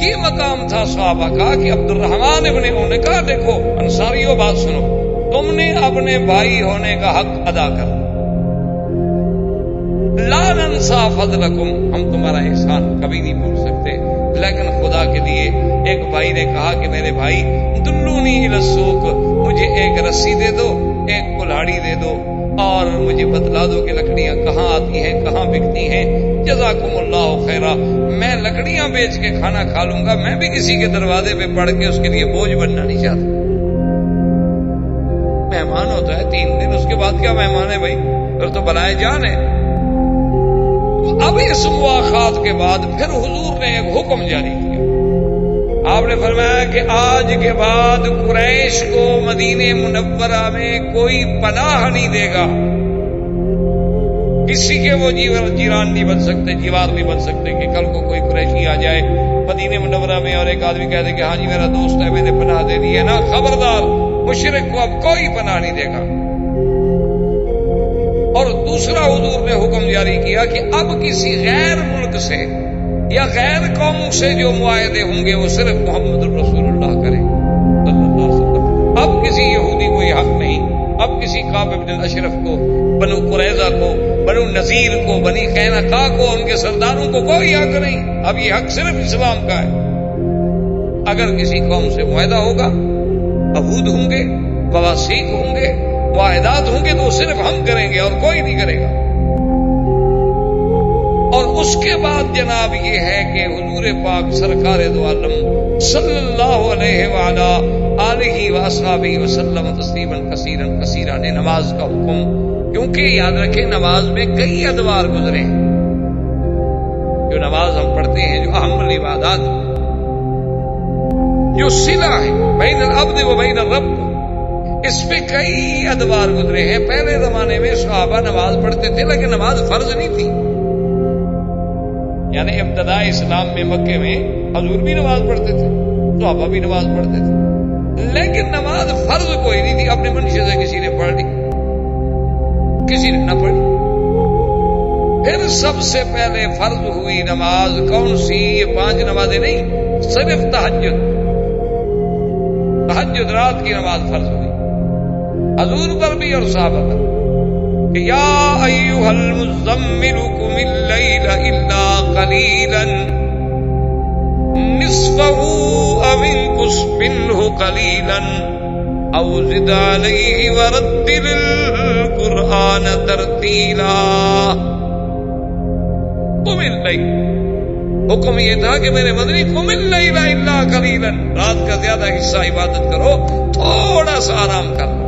یہ مقام تھا صحابہ کا کہ عبد الرحمن ابن عوف نے کہا دیکھو انصاریوں بات سنو، تم نے اپنے بھائی ہونے کا حق ادا کر، لا ننسى فضلکم، ہم تمہارا احسان کبھی نہیں بھول سکتے، لیکن خدا کے لیے ایک بھائی نے کہا کہ میرے بھائی دلونی الی السوق، مجھے ایک رسی دے دو، ایک کلہاڑی دے دو اور مجھے بتلا دو کہ لکڑیاں کہاں آتی ہیں کہاں بکتی ہیں، جزاکم اللہ خیرا، میں لکڑیاں بیچ کے کھانا کھا لوں گا، میں بھی کسی کے دروازے پہ پڑھ کے اس کے لیے بوجھ بننا نہیں چاہتا۔ مہمان ہوتا ہے 3 دن، اس کے بعد کیا مہمان ہے بھائی، پھر تو بلائے جان ہے۔ اب اس مواخات کے بعد پھر حضور نے ایک حکم جاری کیا، آپ نے فرمایا کہ آج کے بعد قریش کو مدینہ منورہ میں کوئی پناہ نہیں دے گا، کسی کے وہ جیران نہیں بن سکتے، جیوار نہیں بن سکتے کہ کل کو کوئی قریشی آ جائے مدینہ منورہ میں اور ایک آدمی کہہ دے کہ ہاں جی میرا دوست ہے میں نے پناہ دے دی ہے نا، خبردار مشرک کو اب کوئی پناہ نہیں دے گا۔ اور دوسرا حضور نے حکم جاری کیا کہ اب کسی غیر ملک سے یا غیر قوم سے جو معاہدے ہوں گے وہ صرف محمد رسول اللہ کرے صلی اللہ علیہ وسلم، اب کسی یہودی کو یہ حق نہیں، اب کسی کعب بن الاشرف کو، بنو قریظہ کو، بنو نذیر کو، بنی قینقاع کو، ان کے سرداروں کو کوئی حق نہیں، اب یہ حق صرف اسلام کا ہے۔ اگر کسی قوم سے معاہدہ ہوگا، عہود ہوں گے، مواثیق ہوں گے، معاہدات ہوں گے تو وہ صرف ہم کریں گے اور کوئی نہیں کرے گا۔ اور اس کے بعد جناب یہ ہے کہ حضور پاک سرکار دو عالم صلی اللہ علیہ وآلہ آلہ وآصحابہ وسلم تسلیما کثیرا کثیرا نے نماز کا حکم، کیونکہ یاد رکھیں نماز میں کئی ادوار گزرے ہیں، جو نماز ہم پڑھتے ہیں جو اہم العبادات، جو صلہ ہے بین العبد و بین الرب، اس پہ کئی ادوار گزرے ہیں۔ پہلے زمانے میں صحابہ نماز پڑھتے تھے لیکن نماز فرض نہیں تھی، یعنی ابتداء اسلام میں مکے میں حضور بھی نماز پڑھتے تھے، صحابہ بھی نماز پڑھتے تھے، لیکن نماز فرض کوئی نہیں تھی، اپنے منشے سے کسی نے پڑھ لی کسی نے نہ پڑھی۔ پھر سب سے پہلے فرض ہوئی نماز کون سی؟ یہ 5 نمازیں نہیں، صرف تہجد رات کی نماز فرض ہوئی حضور پر بھی اور صحابہ پر کہ یا ایھا المزمل قم اللیل الا قلیلا نصفه او انقص منه قلیلا او زد علیہ ورتل القرآن ترتیلا۔ قم اللیل، حکم یہ تھا کہ میرے مدنی قم اللیل الا قلیلا، رات کا زیادہ حصہ عبادت کرو، تھوڑا سا آرام کر لو،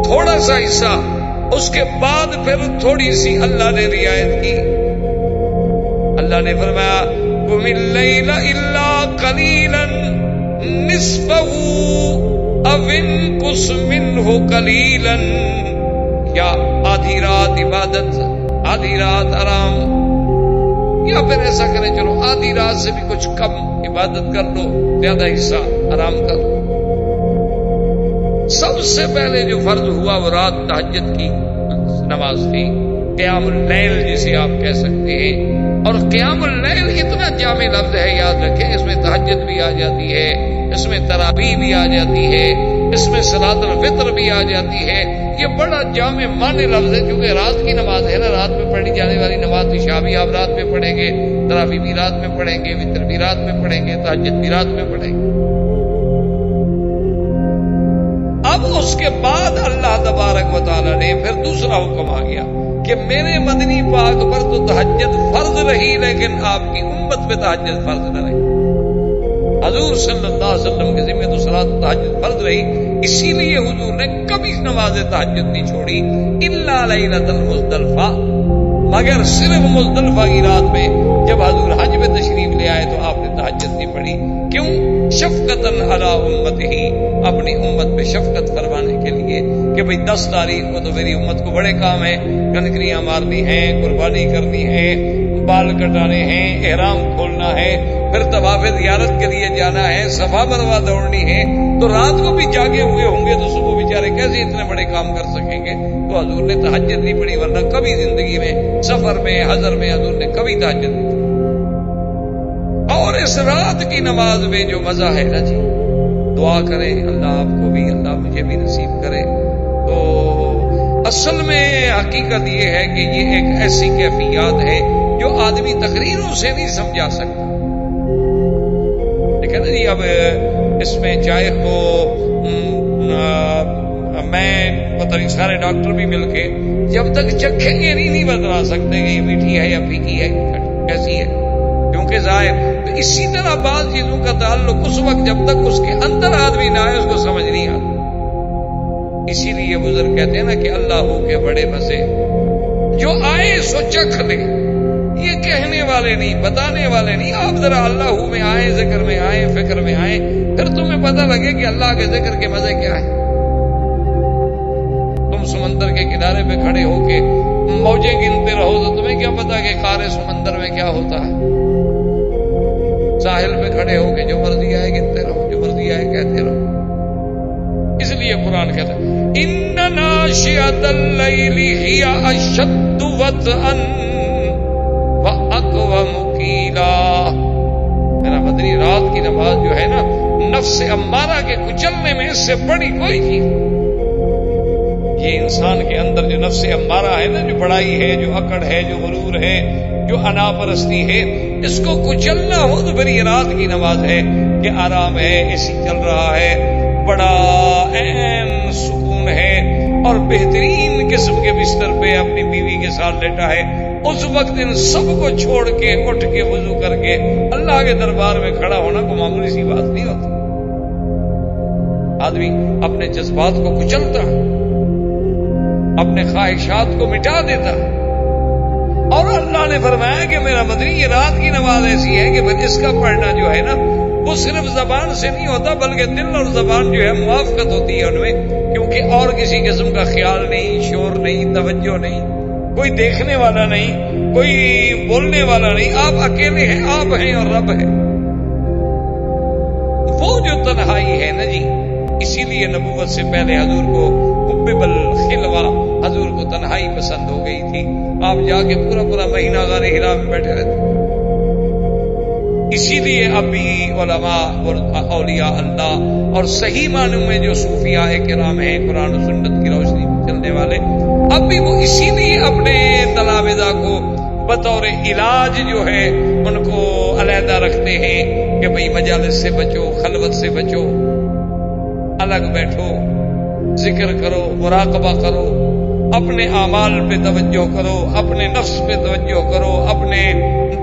تھوڑا سا حصہ، اس کے بعد پھر تھوڑی سی اللہ نے رعایت کی، اللہ نے فرمایا قم اللیل الا قلیلا نصفه او انقص منه قلیلا، یا آدھی رات عبادت آدھی رات آرام، یا پھر ایسا کریں چلو آدھی رات سے بھی کچھ کم عبادت کر لو، زیادہ حصہ آرام کر لو۔ سب سے پہلے جو فرض ہوا وہ رات تہجد کی نماز تھی، قیام اللیل جسے آپ کہہ سکتے ہیں۔ اور قیام اللیل اتنا جامع لفظ ہے، یاد رکھیں، اس میں تہجد بھی آ جاتی ہے، اس میں تراویح بھی آ جاتی ہے، اس میں صلاۃ الفطر بھی آ جاتی ہے، یہ بڑا جامع معنی لفظ ہے، کیونکہ رات کی نماز ہے نا، رات میں پڑھی جانے والی نماز عشاء بھی آپ رات میں پڑھیں گے، تراویح بھی رات میں پڑھیں گے، وطر بھی رات میں پڑھیں گے، تہجد بھی رات میں پڑھیں گے۔ اب اس کے بعد اللہ تبارک و تعالی نے پھر دوسرا حکم آ گیا کہ میرے مدنی پاک پر تو تہجد فرض رہی لیکن آپ کی امت پہ تہجد فرض نہ رہی۔ حضور صلی اللہ علیہ وسلم کے ذمہ تو صلاۃ تہجد فرض رہی، اسی لیے حضور نے کبھی نماز تہجد نہیں چھوڑی، الا لیلۃ المزدلفہ، مگر صرف مزدلفہ کی رات میں جب حضور حج میں تشریف لے آئے تو آپ نے تہجد نہیں پڑھی۔ کیوں؟ شفقتاً علی امتہ، اپنی امت پہ شفقت فرمانے کے لیے کہ بھئی 10 تاریخ کو تو میری امت کو بڑے کام ہیں، کنکریاں مارنی ہیں، قربانی کرنی ہے، بال کٹانے ہیں، احرام کھولنا ہے، پھر طواف زیارت کے لیے جانا ہے، صفا مروہ دوڑنی ہے، تو رات کو بھی جاگے ہوئے ہوں گے تو صبح بیچارے کیسے اتنے بڑے کام کر سکیں گے؟ تو حضور نے تہجد نہیں پڑھی، ورنہ کبھی زندگی میں سفر میں حضر میں حضور نے کبھی تہجد نہیں پڑھی۔ اس رات کی نماز میں جو مزہ ہے نا جی، دعا کریں اللہ آپ کو بھی، اللہ مجھے بھی نصیب کرے۔ تو اصل میں حقیقت یہ ہے کہ یہ ایک ایسی کیفیات ہے جو آدمی تقریروں سے نہیں سمجھا سکتا۔ لیکن جی اب اس میں چاہے تو میں پتہ نہیں سارے ڈاکٹر بھی مل کے جب تک چکھیں گے نہیں بتلا سکتے کہ یہ میٹھی ہے یا پھیکی ہے، کیسی ہے، کیونکہ ظاہر تو اسی طرح بعض چیزوں کا تعلق اس وقت جب تک اس کے اندر آدمی نہ آئے اس کو سمجھ نہیں آتا۔ اسی لیے بزرگ کہتے ہیں نا کہ اللہ ہو کے بڑے مزے، جو آئے سو چکھ لے، یہ کہنے والے نہیں، بتانے والے نہیں۔ آپ ذرا اللہ ہو میں آئے، ذکر میں آئے، فکر میں آئے، پھر تمہیں پتہ لگے کہ اللہ کے ذکر کے مزے کیا ہے۔ تم سمندر کے کنارے پہ کھڑے ہو کے موجیں گنتے رہو تو تمہیں کیا پتا کہ قعر سمندر میں کیا ہوتا ہے۔ ساحل پہ کھڑے ہو کے جو مرضی آئے گنتے رہو، جو مرضی آئے کہتے رہو۔ اس لیے قرآن کہتا ہے ان ناشئۃ اللیل ہی اشد وطئا واقوم قیلا۔ میرا مدنی رات کی نماز جو ہے نا، نفس امارہ کے کچلنے میں اس سے بڑی کوئی چیز۔ یہ انسان کے اندر جو نفس امارہ ہے نا، جو بڑائی ہے، جو اکڑ ہے، جو غرور ہے، جو انا پرستی ہے، اس کو کچلنا ہو تو پھر یہ رات کی نماز ہے کہ آرام ہے، اسی چل رہا ہے، بڑا عین سکون ہے، اور بہترین قسم کے بستر پہ اپنی بیوی کے ساتھ لیٹا ہے۔ اس وقت ان سب کو چھوڑ کے اٹھ کے وضو کر کے اللہ کے دربار میں کھڑا ہونا کوئی معمولی سی بات نہیں ہوتی۔ آدمی اپنے جذبات کو کچلتا، اپنے خواہشات کو مٹا دیتا، اور اللہ نے فرمایا کہ میرا مدنی یہ رات کی نماز ایسی ہے کہ پھر اس کا پڑھنا جو ہے نا وہ صرف زبان سے نہیں ہوتا، بلکہ دل اور زبان جو ہے موافقت ہوتی ہے ان میں، کیونکہ اور کسی قسم کا خیال نہیں، شور نہیں، توجہ نہیں، کوئی دیکھنے والا نہیں، کوئی بولنے والا نہیں، آپ اکیلے ہیں، آپ ہیں اور رب ہے۔ وہ جو تنہائی ہے نا جی، اسی لیے نبوت سے پہلے حضور کو حبب الخلوہ، حضور کو تنہائی پسند ہو گئی تھی۔ آپ جا کے پورا مہینہ غار ہرا میں بیٹھے رہتے۔ اسی لیے اب بھی علماء اور اولیاء اللہ اور صحیح معنوں میں جو صوفیاء کرام ہیں، قرآن و سنت کی روشنی میں چلنے والے، اب بھی وہ اسی لیے اپنے تلامذہ کو بطور علاج جو ہے ان کو علیحدہ رکھتے ہیں کہ بھئی مجالس سے بچو، خلوت سے بچو، الگ بیٹھو، ذکر کرو، مراقبہ کرو، اپنے اعمال پہ توجہ کرو، اپنے نفس پہ توجہ کرو، اپنے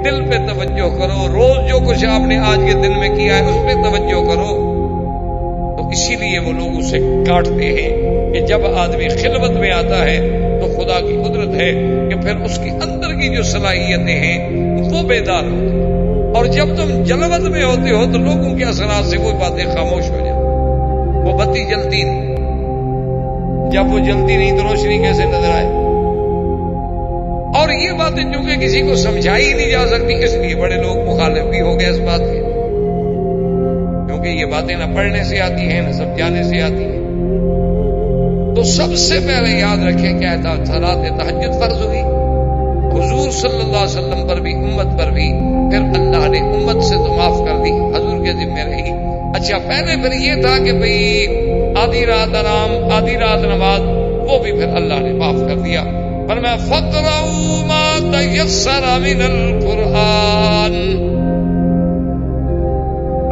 دل پہ توجہ کرو، روز جو کچھ آپ نے آج کے دن میں کیا ہے اس پہ توجہ کرو۔ تو اسی لیے وہ لوگ اسے کاٹتے ہیں کہ جب آدمی خلوت میں آتا ہے تو خدا کی قدرت ہے کہ پھر اس کے اندر کی جو صلاحیتیں ہیں وہ بیدار ہوتی ہیں، اور جب تم جلوت میں ہوتے ہو تو لوگوں کے اثرات سے وہ باتیں خاموش ہو جاتی، وہ بتی جلتی نہیں۔ جب وہ جلتی نہیں تو روشنی کیسے نظر آئے؟ اور یہ باتیں چونکہ کسی کو سمجھائی نہیں جا سکتی، اس لیے بڑے لوگ مخالف بھی ہو گئے اس بات کے، کیونکہ یہ باتیں نہ پڑھنے سے آتی ہیں نہ سمجھانے سے آتی ہیں۔ تو سب سے پہلے یاد رکھیں کیا تھا، صلاۃ تہجد فرض ہوئی حضور صلی اللہ علیہ وسلم پر بھی، امت پر بھی، پھر اللہ نے امت سے تو معاف کر دی، حضور کے ذمہ رہی۔ اچھا پہلے پھر یہ تھا کہ بھئی آدھی رات آرام، آدھی رات نماز، وہ بھی پھر اللہ نے معاف کر دیا۔ فرمایا فَقْرَؤُوا مَا تَيَسَّرَ مِنَ الْقُرْآنِ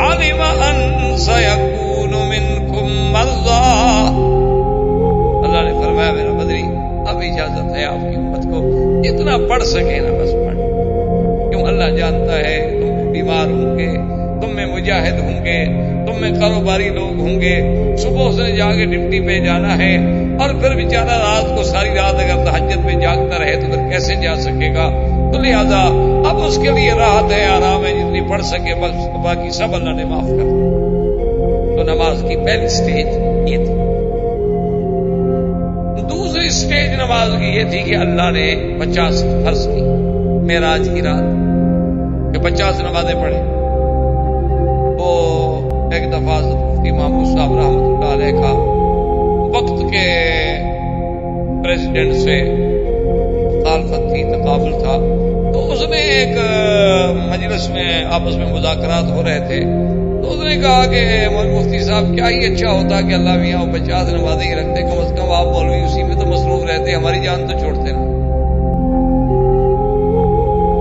عَلِمَ أَنْ سَيَكُونُ مِنْكُمْ مَرْضَىٰ۔ اللہ نے فرمایا میرا بدری اب اجازت ہے آپ کی امت کو جتنا پڑھ سکے نا بس پڑھ، کیوں اللہ جانتا ہے تم بیمار ہوں گے، تم میں مجاہد ہوں گے، تم میں کاروباری لوگ ہوں گے، صبح سے جا کے ڈپٹی پہ جانا ہے، اور پھر بیچارہ رات کو ساری رات اگر تہجد میں جاگتا رہے تو پھر کیسے جا سکے گا؟ تو لہذا اب اس کے لیے راحت ہے، آرام ہے، جتنی پڑھ سکے بس، باقی سب اللہ نے معاف کر دیا۔ تو نماز کی پہلی سٹیج یہ تھی۔ دوسری سٹیج نماز کی یہ تھی کہ اللہ نے 50 فرض کی معراج کی رات کہ 50 نمازیں پڑھیں۔ وہ ایک دفعہ امام صاحب رحمۃ اللہ علیہ کا وقت کے پریزیڈنٹ سے مخالفت تھی، تقابل تھا، تو اس نے ایک مجلس میں آپس میں مذاکرات ہو رہے تھے، تو اس نے کہا کہ مفتی صاحب کیا ہی اچھا ہوتا کہ اللہ میاں 50 نمازیں ہی رکھتے، کم از کم آپ مولوی اسی میں تو مصروف رہتے، ہماری جان تو چھوڑتے نا۔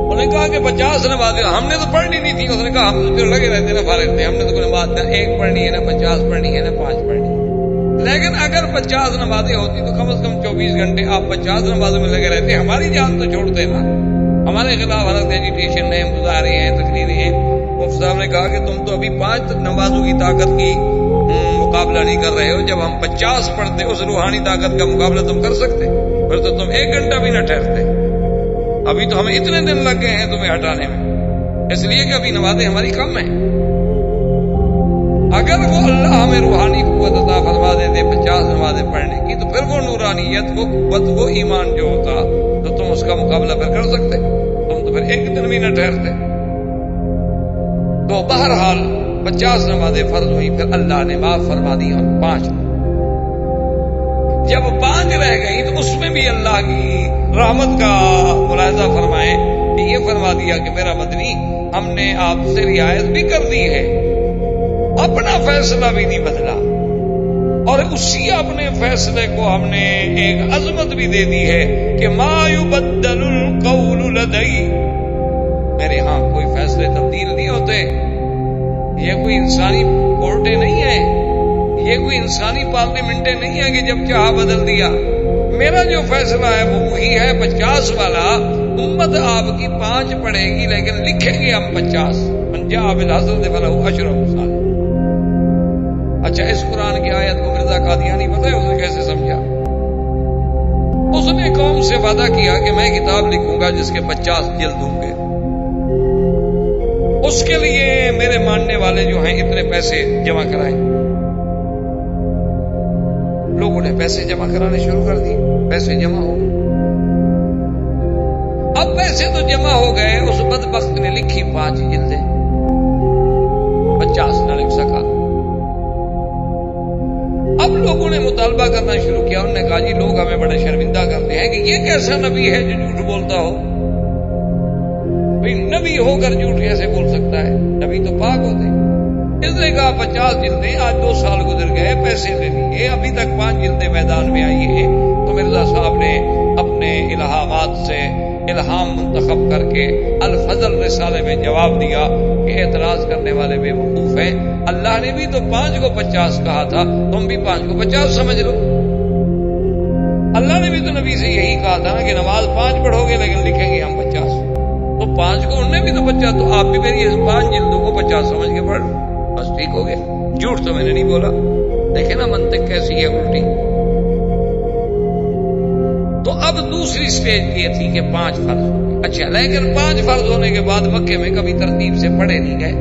انہوں نے کہا کہ 50 نمازیں ہم نے تو پڑھنی نہیں تھی، اس نے کہا ہم تو جو لگے رہتے نا فارغ تھے، ہم نے تو کوئی نماز نہ 1 پڑھنی ہے نہ 50 پڑھنی ہے نہ 5 پڑھنی ہے، لیکن اگر 50 نمازیں ہوتی تو کم از کم 24 گھنٹے آپ 50 نمازوں میں لگے رہتے، ہماری جان تو چھوڑتے نا، ہمارے خلاف حالت ایجیٹیشن ہے، مظاہرے ہیں، تقریریں ہیں۔ مفتی صاحب نے کہا کہ تم تو ابھی 5 نمازوں کی طاقت کی مقابلہ نہیں کر رہے ہو، جب ہم 50 پڑھتے اس روحانی طاقت کا مقابلہ تم کر سکتے، پھر تو تم 1 گھنٹہ بھی نہ ٹھہرتے، ابھی تو ہمیں اتنے دن لگ گئے ہیں تمہیں ہٹانے میں، اس لیے کہ ابھی نمازیں ہماری کم ہیں۔ اگر وہ اللہ ہمیں روحانی قوت عطا فرما دیتے 50 نمازیں پڑھنے کی، تو پھر وہ نورانیت، وہ قوت، وہ ایمان جو ہوتا تو تم اس کا مقابلہ پھر کر سکتے، تم تو پھر 1 دن بھی نہ ٹھہرتے۔ تو بہرحال 50 نمازیں فرض ہوئی، پھر اللہ نے معاف فرما دی اور 5۔ جب 5 رہ گئی تو اس میں بھی اللہ کی رحمت کا ملاحظہ فرمائیں کہ یہ فرما دیا کہ میرا مدنی، ہم نے آپ سے رعایت بھی کر دی ہے، اپنا فیصلہ بھی نہیں بدلا، اور اسی اپنے فیصلے کو ہم نے ایک عظمت بھی دے دی ہے کہ ما یبدل القول لدی، میرے ہاں کوئی فیصلے تبدیل نہیں ہوتے، یہ کوئی انسانی کورٹیں نہیں ہے، یہ کوئی انسانی پارلیمنٹیں نہیں ہے کہ جب چاہا بدل دیا، میرا جو فیصلہ ہے وہ وہی ہے 50 والا، امت آپ کی 5 پڑھے گی لیکن لکھیں گے ہم 50، من جاء بالحسنۃ فلہ عشر امثالها۔ اچھا، اس قرآن کی آیت کو مرزا قادیانی پتہ ہے اس نے کیسے سمجھا؟ اس نے قوم سے وعدہ کیا کہ میں کتاب لکھوں گا جس کے 50 جلد ہوں گے، اس کے لیے میرے ماننے والے جو ہیں اتنے پیسے جمع کرائیں۔ لوگوں نے پیسے جمع کرانے شروع کر دی، پیسے جمع ہو گئے۔ اب پیسے تو جمع ہو گئے، اس بدبخت نے لکھی 5 جلدیں، 50 نہ لکھ سکا۔ اب لوگوں نے مطالبہ کرنا شروع کیا، انہوں نے کہا جی لوگ ہمیں بڑے شرمندہ کرتے ہیں کہ یہ کیسا نبی ہے جو جھوٹ بولتا ہو، بھئی نبی ہو کر جھوٹ کیسے بول سکتا ہے، نبی تو پاک ہوتے۔ اس نے کہا 50 جلدیں، آج 2 سال گزر گئے، پیسے لے لیے، ابھی تک 5 جلدیں میدان میں آئی ہیں۔ تو مرزا صاحب نے اپنے الہامات سے الہام منتخب کر کے الفضل رسالے میں جواب دیا کہ اعتراض کرنے والے بے وقوف ہیں، اللہ نے بھی تو 5 کو 50 کہا تھا، تم بھی 5 کو 50 سمجھ لو۔ اللہ نے بھی تو نبی سے یہی کہا تھا نا کہ نماز 5 پڑھو گے لیکن لکھیں گے ہم 50، تو 5 کو انہوں نے بھی تو 50، تو آپ بھی میری 5 جلدوں کو 50 سمجھ کے پڑھ لو، بس ٹھیک ہو گیا، جھوٹ تو میں نے نہیں بولا۔ دیکھیں نا منطق کیسی ہے الٹی۔ تو اب دوسری سٹیج یہ تھی کہ 5 فرض ہو گئے، اچھا، لیکن 5 فرض ہونے کے بعد مکے میں کبھی ترتیب سے پڑھے نہیں گئے۔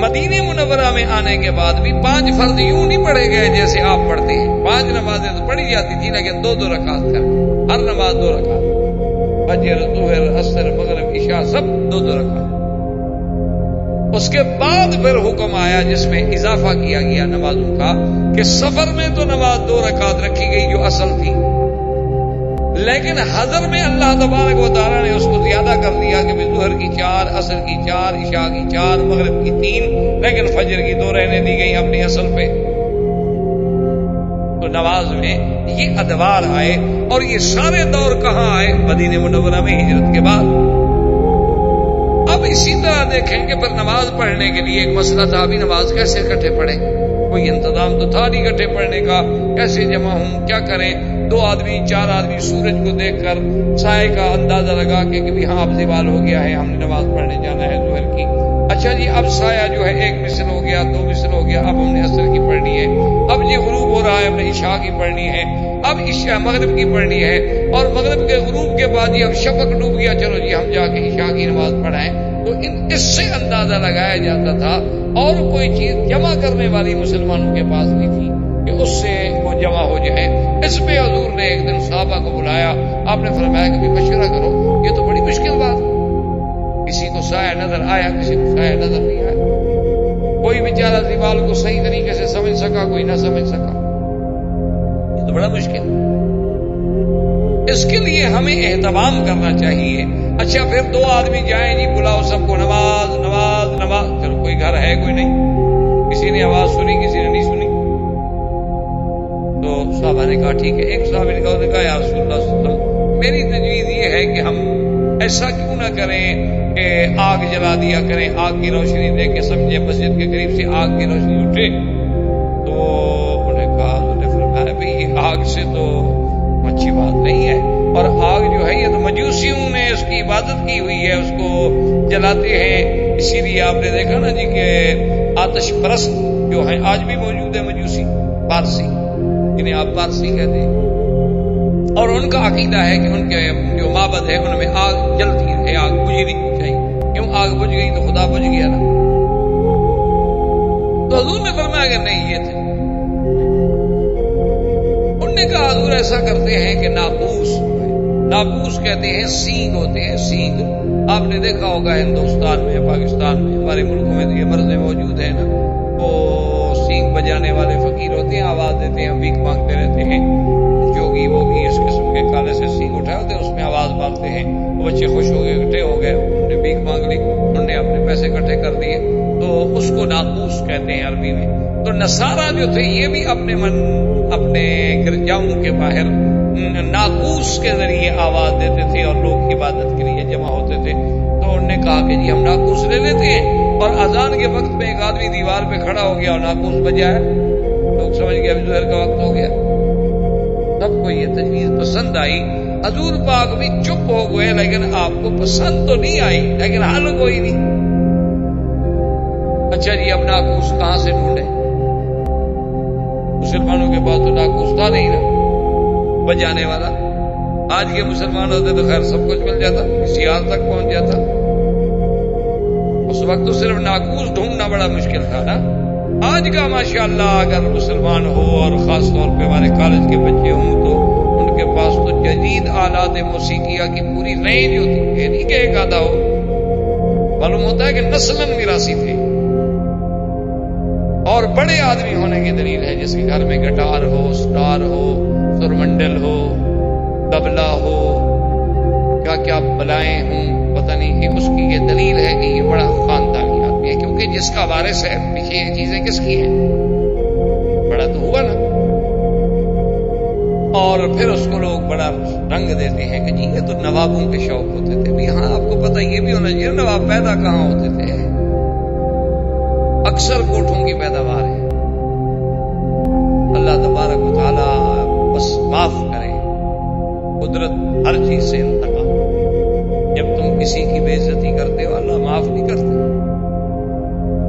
مدینہ منورہ میں آنے کے بعد بھی 5 فرض یوں نہیں پڑھے گئے جیسے آپ پڑھتے ہیں، 5 نمازیں تو پڑھی جاتی تھی لیکن 2 رکعت کر کے، ہر نماز 2 رکعت، فجر، ظہر، عصر، مغرب، عشاء سب 2 رکعت۔ اس کے بعد پھر حکم آیا جس میں اضافہ کیا گیا نمازوں کا کہ سفر میں تو نماز 2 رکعت رکھی گئی جو اصل تھی، لیکن حضر میں اللہ تبارک و تعالیٰ نے اس کو زیادہ کر دیا کہ ظہر کی 4، عصر کی 4، عشاء کی 4، مغرب کی 3، لیکن فجر کی 2 رہنے دی گئی اپنی اصل پہ۔ تو نماز میں یہ ادوار آئے، اور یہ سارے دور کہاں آئے؟ مدینہ منورہ میں ہجرت کے بعد۔ اب اسی طرح دیکھیں کہ پھر نماز پڑھنے کے لیے ایک مسئلہ تھا، ابھی نماز کیسے اکٹھے پڑھیں، کوئی انتظام تو تھا نہیں اکٹھے پڑھنے کا، کیسے جمع ہوں، کیا کریں؟ 2 آدمی 4 آدمی سورج کو دیکھ کر سائے کا اندازہ لگا کے کہ بھی ہاں اب زوال ہو گیا ہے، ہم نے نماز پڑھنے جانا ہے ظہر کی، اچھا جی اب سایہ جو ہے 1 مثل ہو گیا، 2 مثل ہو گیا، اب ہم نے عصر کی پڑھنی ہے، اب یہ غروب ہو رہا ہے، ہم نے عشاء کی پڑھنی ہے، اب عشاء مغرب کی پڑھنی ہے، اور مغرب کے غروب کے بعد اب شفق ڈوب گیا، چلو جی ہم جا کے عشاء کی نماز پڑھائیں۔ تو اس سے اندازہ لگایا جاتا تھا، اور کوئی چیز جمع کرنے والی مسلمانوں کے پاس نہیں تھی کہ اس سے وہ جمع ہو جائے۔ اس پہ حضور نے ایک دن صحابہ کو بلایا، آپ نے فرمایا کہ مشورہ کرو، یہ تو بڑی مشکل بات، کسی کو سایہ نظر آیا، کسی کو سایہ نظر نہیں آیا، کوئی بیچارہ زوال کو صحیح طریقے سے سمجھ سکا، کوئی نہ سمجھ سکا، یہ تو بڑا مشکل۔ اس کے لیے ہمیں اہتمام کرنا چاہیے. اچھا پھر 2 آدمی جائیں جی بلاؤ سب کو نماز نماز نماز. چلو کوئی گھر ہے کوئی نہیں, کسی نے آواز سنی کسی نے نہیں سنی, تو صحابہ نے کہا ٹھیک ہے. ایک صحابی نے کہا یا رسول اللہ صلی اللہ علیہ وسلم میری تجویز یہ ہے کہ ہم ایسا کیوں نہ کریں کہ آگ جلا دیا کریں, آگ کی روشنی دے کے سمجھے مسجد کے قریب سے آگ کی روشنی اٹھے. تو انہوں نے فرمایا بھئی یہ آگ سے تو اچھی بات نہیں ہے, اور آگ جو ہے یہ تو مجوسیوں نے اس کی عبادت کی ہوئی ہے, اس کو جلاتے ہیں. اسی لیے آپ نے دیکھا نا جی کہ آتش پرست جو ہیں آج بھی موجود ہے مجوسی پارسی, انہیں آپ پارسی کہتے ہیں, اور ان کا عقیدہ ہے کہ ان کے جو معبد ہے ان میں آگ جلتی ہے, آگ بجھنی چاہیے. کیوں آگ بجھ گئی تو خدا بجھ گیا نا. تو حضور نے فرمایا کہ نہیں یہ تھے. انہوں نے کہا حضور ایسا کرتے ہیں کہ ناقوس کہتے ہیں سینگ ہوتے ہیں سینگ. آپ نے دیکھا ہوگا ہندوستان میں پاکستان میں ہمارے ملکوں میں یہ مرضیں موجود ہیں نا, وہ سینگ بجانے والے فقیر ہوتے ہیں, آواز دیتے ہیں, بھیک مانگتے رہتے ہیں, جوگی ووگی اس قسم کے کالے سے سینگ اٹھائے ہوتے ہیں, اس میں آواز مارتے ہیں. وہ بچے خوش ہو گئے, اکٹھے ہو گئے, انہوں نے بھیک مانگ لی, انہوں نے اپنے پیسے اکٹھے کر دیے, تو اس کو ناقوس کہتے ہیں عربی میں. تو نصارہ جو تھے یہ بھی اپنے گرجاؤں کے باہر ناقوس کے ذریعے آواز دیتے تھے اور لوگ عبادت کے لیے جمع ہوتے تھے. تو انہوں نے کہا کہ جی ہم ناقوس لے لیتے ہیں, اور اذان کے وقت میں ایک آدمی دیوار پہ کھڑا ہو گیا اور ناقوس بجایا, لوگ سمجھ گئے ابھی ظہر کا وقت ہو گیا. سب کو یہ تجویز پسند آئی, حضور پاک بھی چپ ہو گئے, لیکن آپ کو پسند تو نہیں آئی, لیکن حل کوئی نہیں. اچھا جی اب ناقوس کہاں سے ڈھونڈے؟ مسلمانوں کے پاس تو ناقوس تھا نہیں نا بجانے والا. آج کے مسلمان ہوتے تو خیر سب کچھ مل جاتا, کسی حال تک پہنچ جاتا. اس وقت تو صرف ناقوس ڈھونڈنا بڑا مشکل تھا نا. آج کا ماشاءاللہ اگر مسلمان ہو, اور خاص طور پہ ہمارے کالج کے بچے ہوں, تو ان کے پاس تو جدید آلات موسیقیہ کی پوری رینج ہوتی ہے. یہ نہیں کہ ایک آدھا ہو, معلوم ہوتا ہے کہ نسلاً میراثی تھے. اور بڑے آدمی ہونے کی دلیل ہے, جس کے گھر میں گٹار ہو, سٹار ہو, سرمنڈل ہو, طبلہ ہو, کیا کیا بلائیں ہوں, پتہ نہیں. اس کی یہ دلیل ہے کہ یہ بڑا خاندانی آدمی ہے, کیونکہ جس کا وارث ہے پیچھے یہ چیزیں کس کی ہیں, بڑا تو ہوا نا. اور پھر اس کو لوگ بڑا رنگ دیتے ہیں کہ جی یہ تو نوابوں کے شوق ہوتے تھے. ہاں آپ کو پتہ یہ بھی ہونا چاہیے نواب پیدا کہاں ہوتے تھے, اکثر کوٹھوں کی پیداوار ہے. اللہ تبارک و تعالی بس معاف کرے, قدرت ہر چیز سے انتقام. جب تم کسی کی بے عزتی کرتے ہو اللہ معاف نہیں کرتے,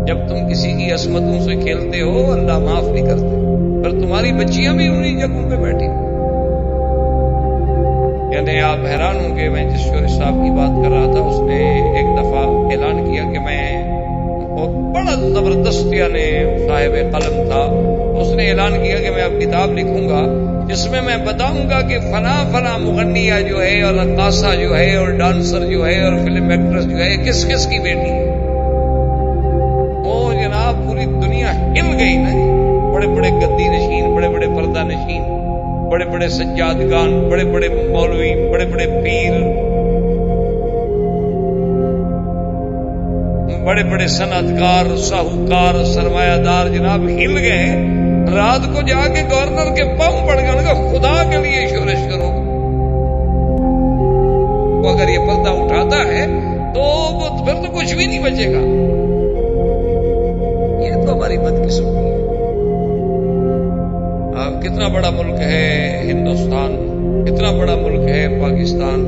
جب تم کسی کی عصمتوں سے کھیلتے ہو اللہ معاف نہیں کرتے. پر تمہاری بچیاں بھی انہی جگہوں پہ بیٹھی. یعنی آپ حیران ہوں گے, میں جس شورش صاحب کی بات کر رہا تھا اس نے ایک دفعہ اعلان کیا کہ میں بڑا زبردست یعنی صاحب قلم تھا, اس نے اعلان کیا کہ میں اب کتاب لکھوں گا جس میں میں بتاؤں گا کہ فلاں فلاں مغنیہ جو ہے اور رقاصہ جو ہے اور ڈانسر جو ہے اور فلم ایکٹریس جو ہے کس کس کی بیٹی ہے. وہ جناب پوری دنیا ہل گئی نا. بڑے بڑے گدی نشین, بڑے بڑے پردہ نشین, بڑے بڑے سجادگان, بڑے بڑے مولوی, بڑے بڑے پیر, بڑے بڑے صنعتکار, ساہوکار, سرمایہ دار جناب ہل گئے. رات کو جا کے گورنر کے پاؤں پڑ گئے, خدا کے لیے شورش کرو. اگر یہ پردہ اٹھاتا ہے تو پھر تو کچھ بھی نہیں بچے گا. یہ تو ہماری بدقسمتی ہے. کتنا بڑا ملک ہے ہندوستان, کتنا بڑا ملک ہے پاکستان.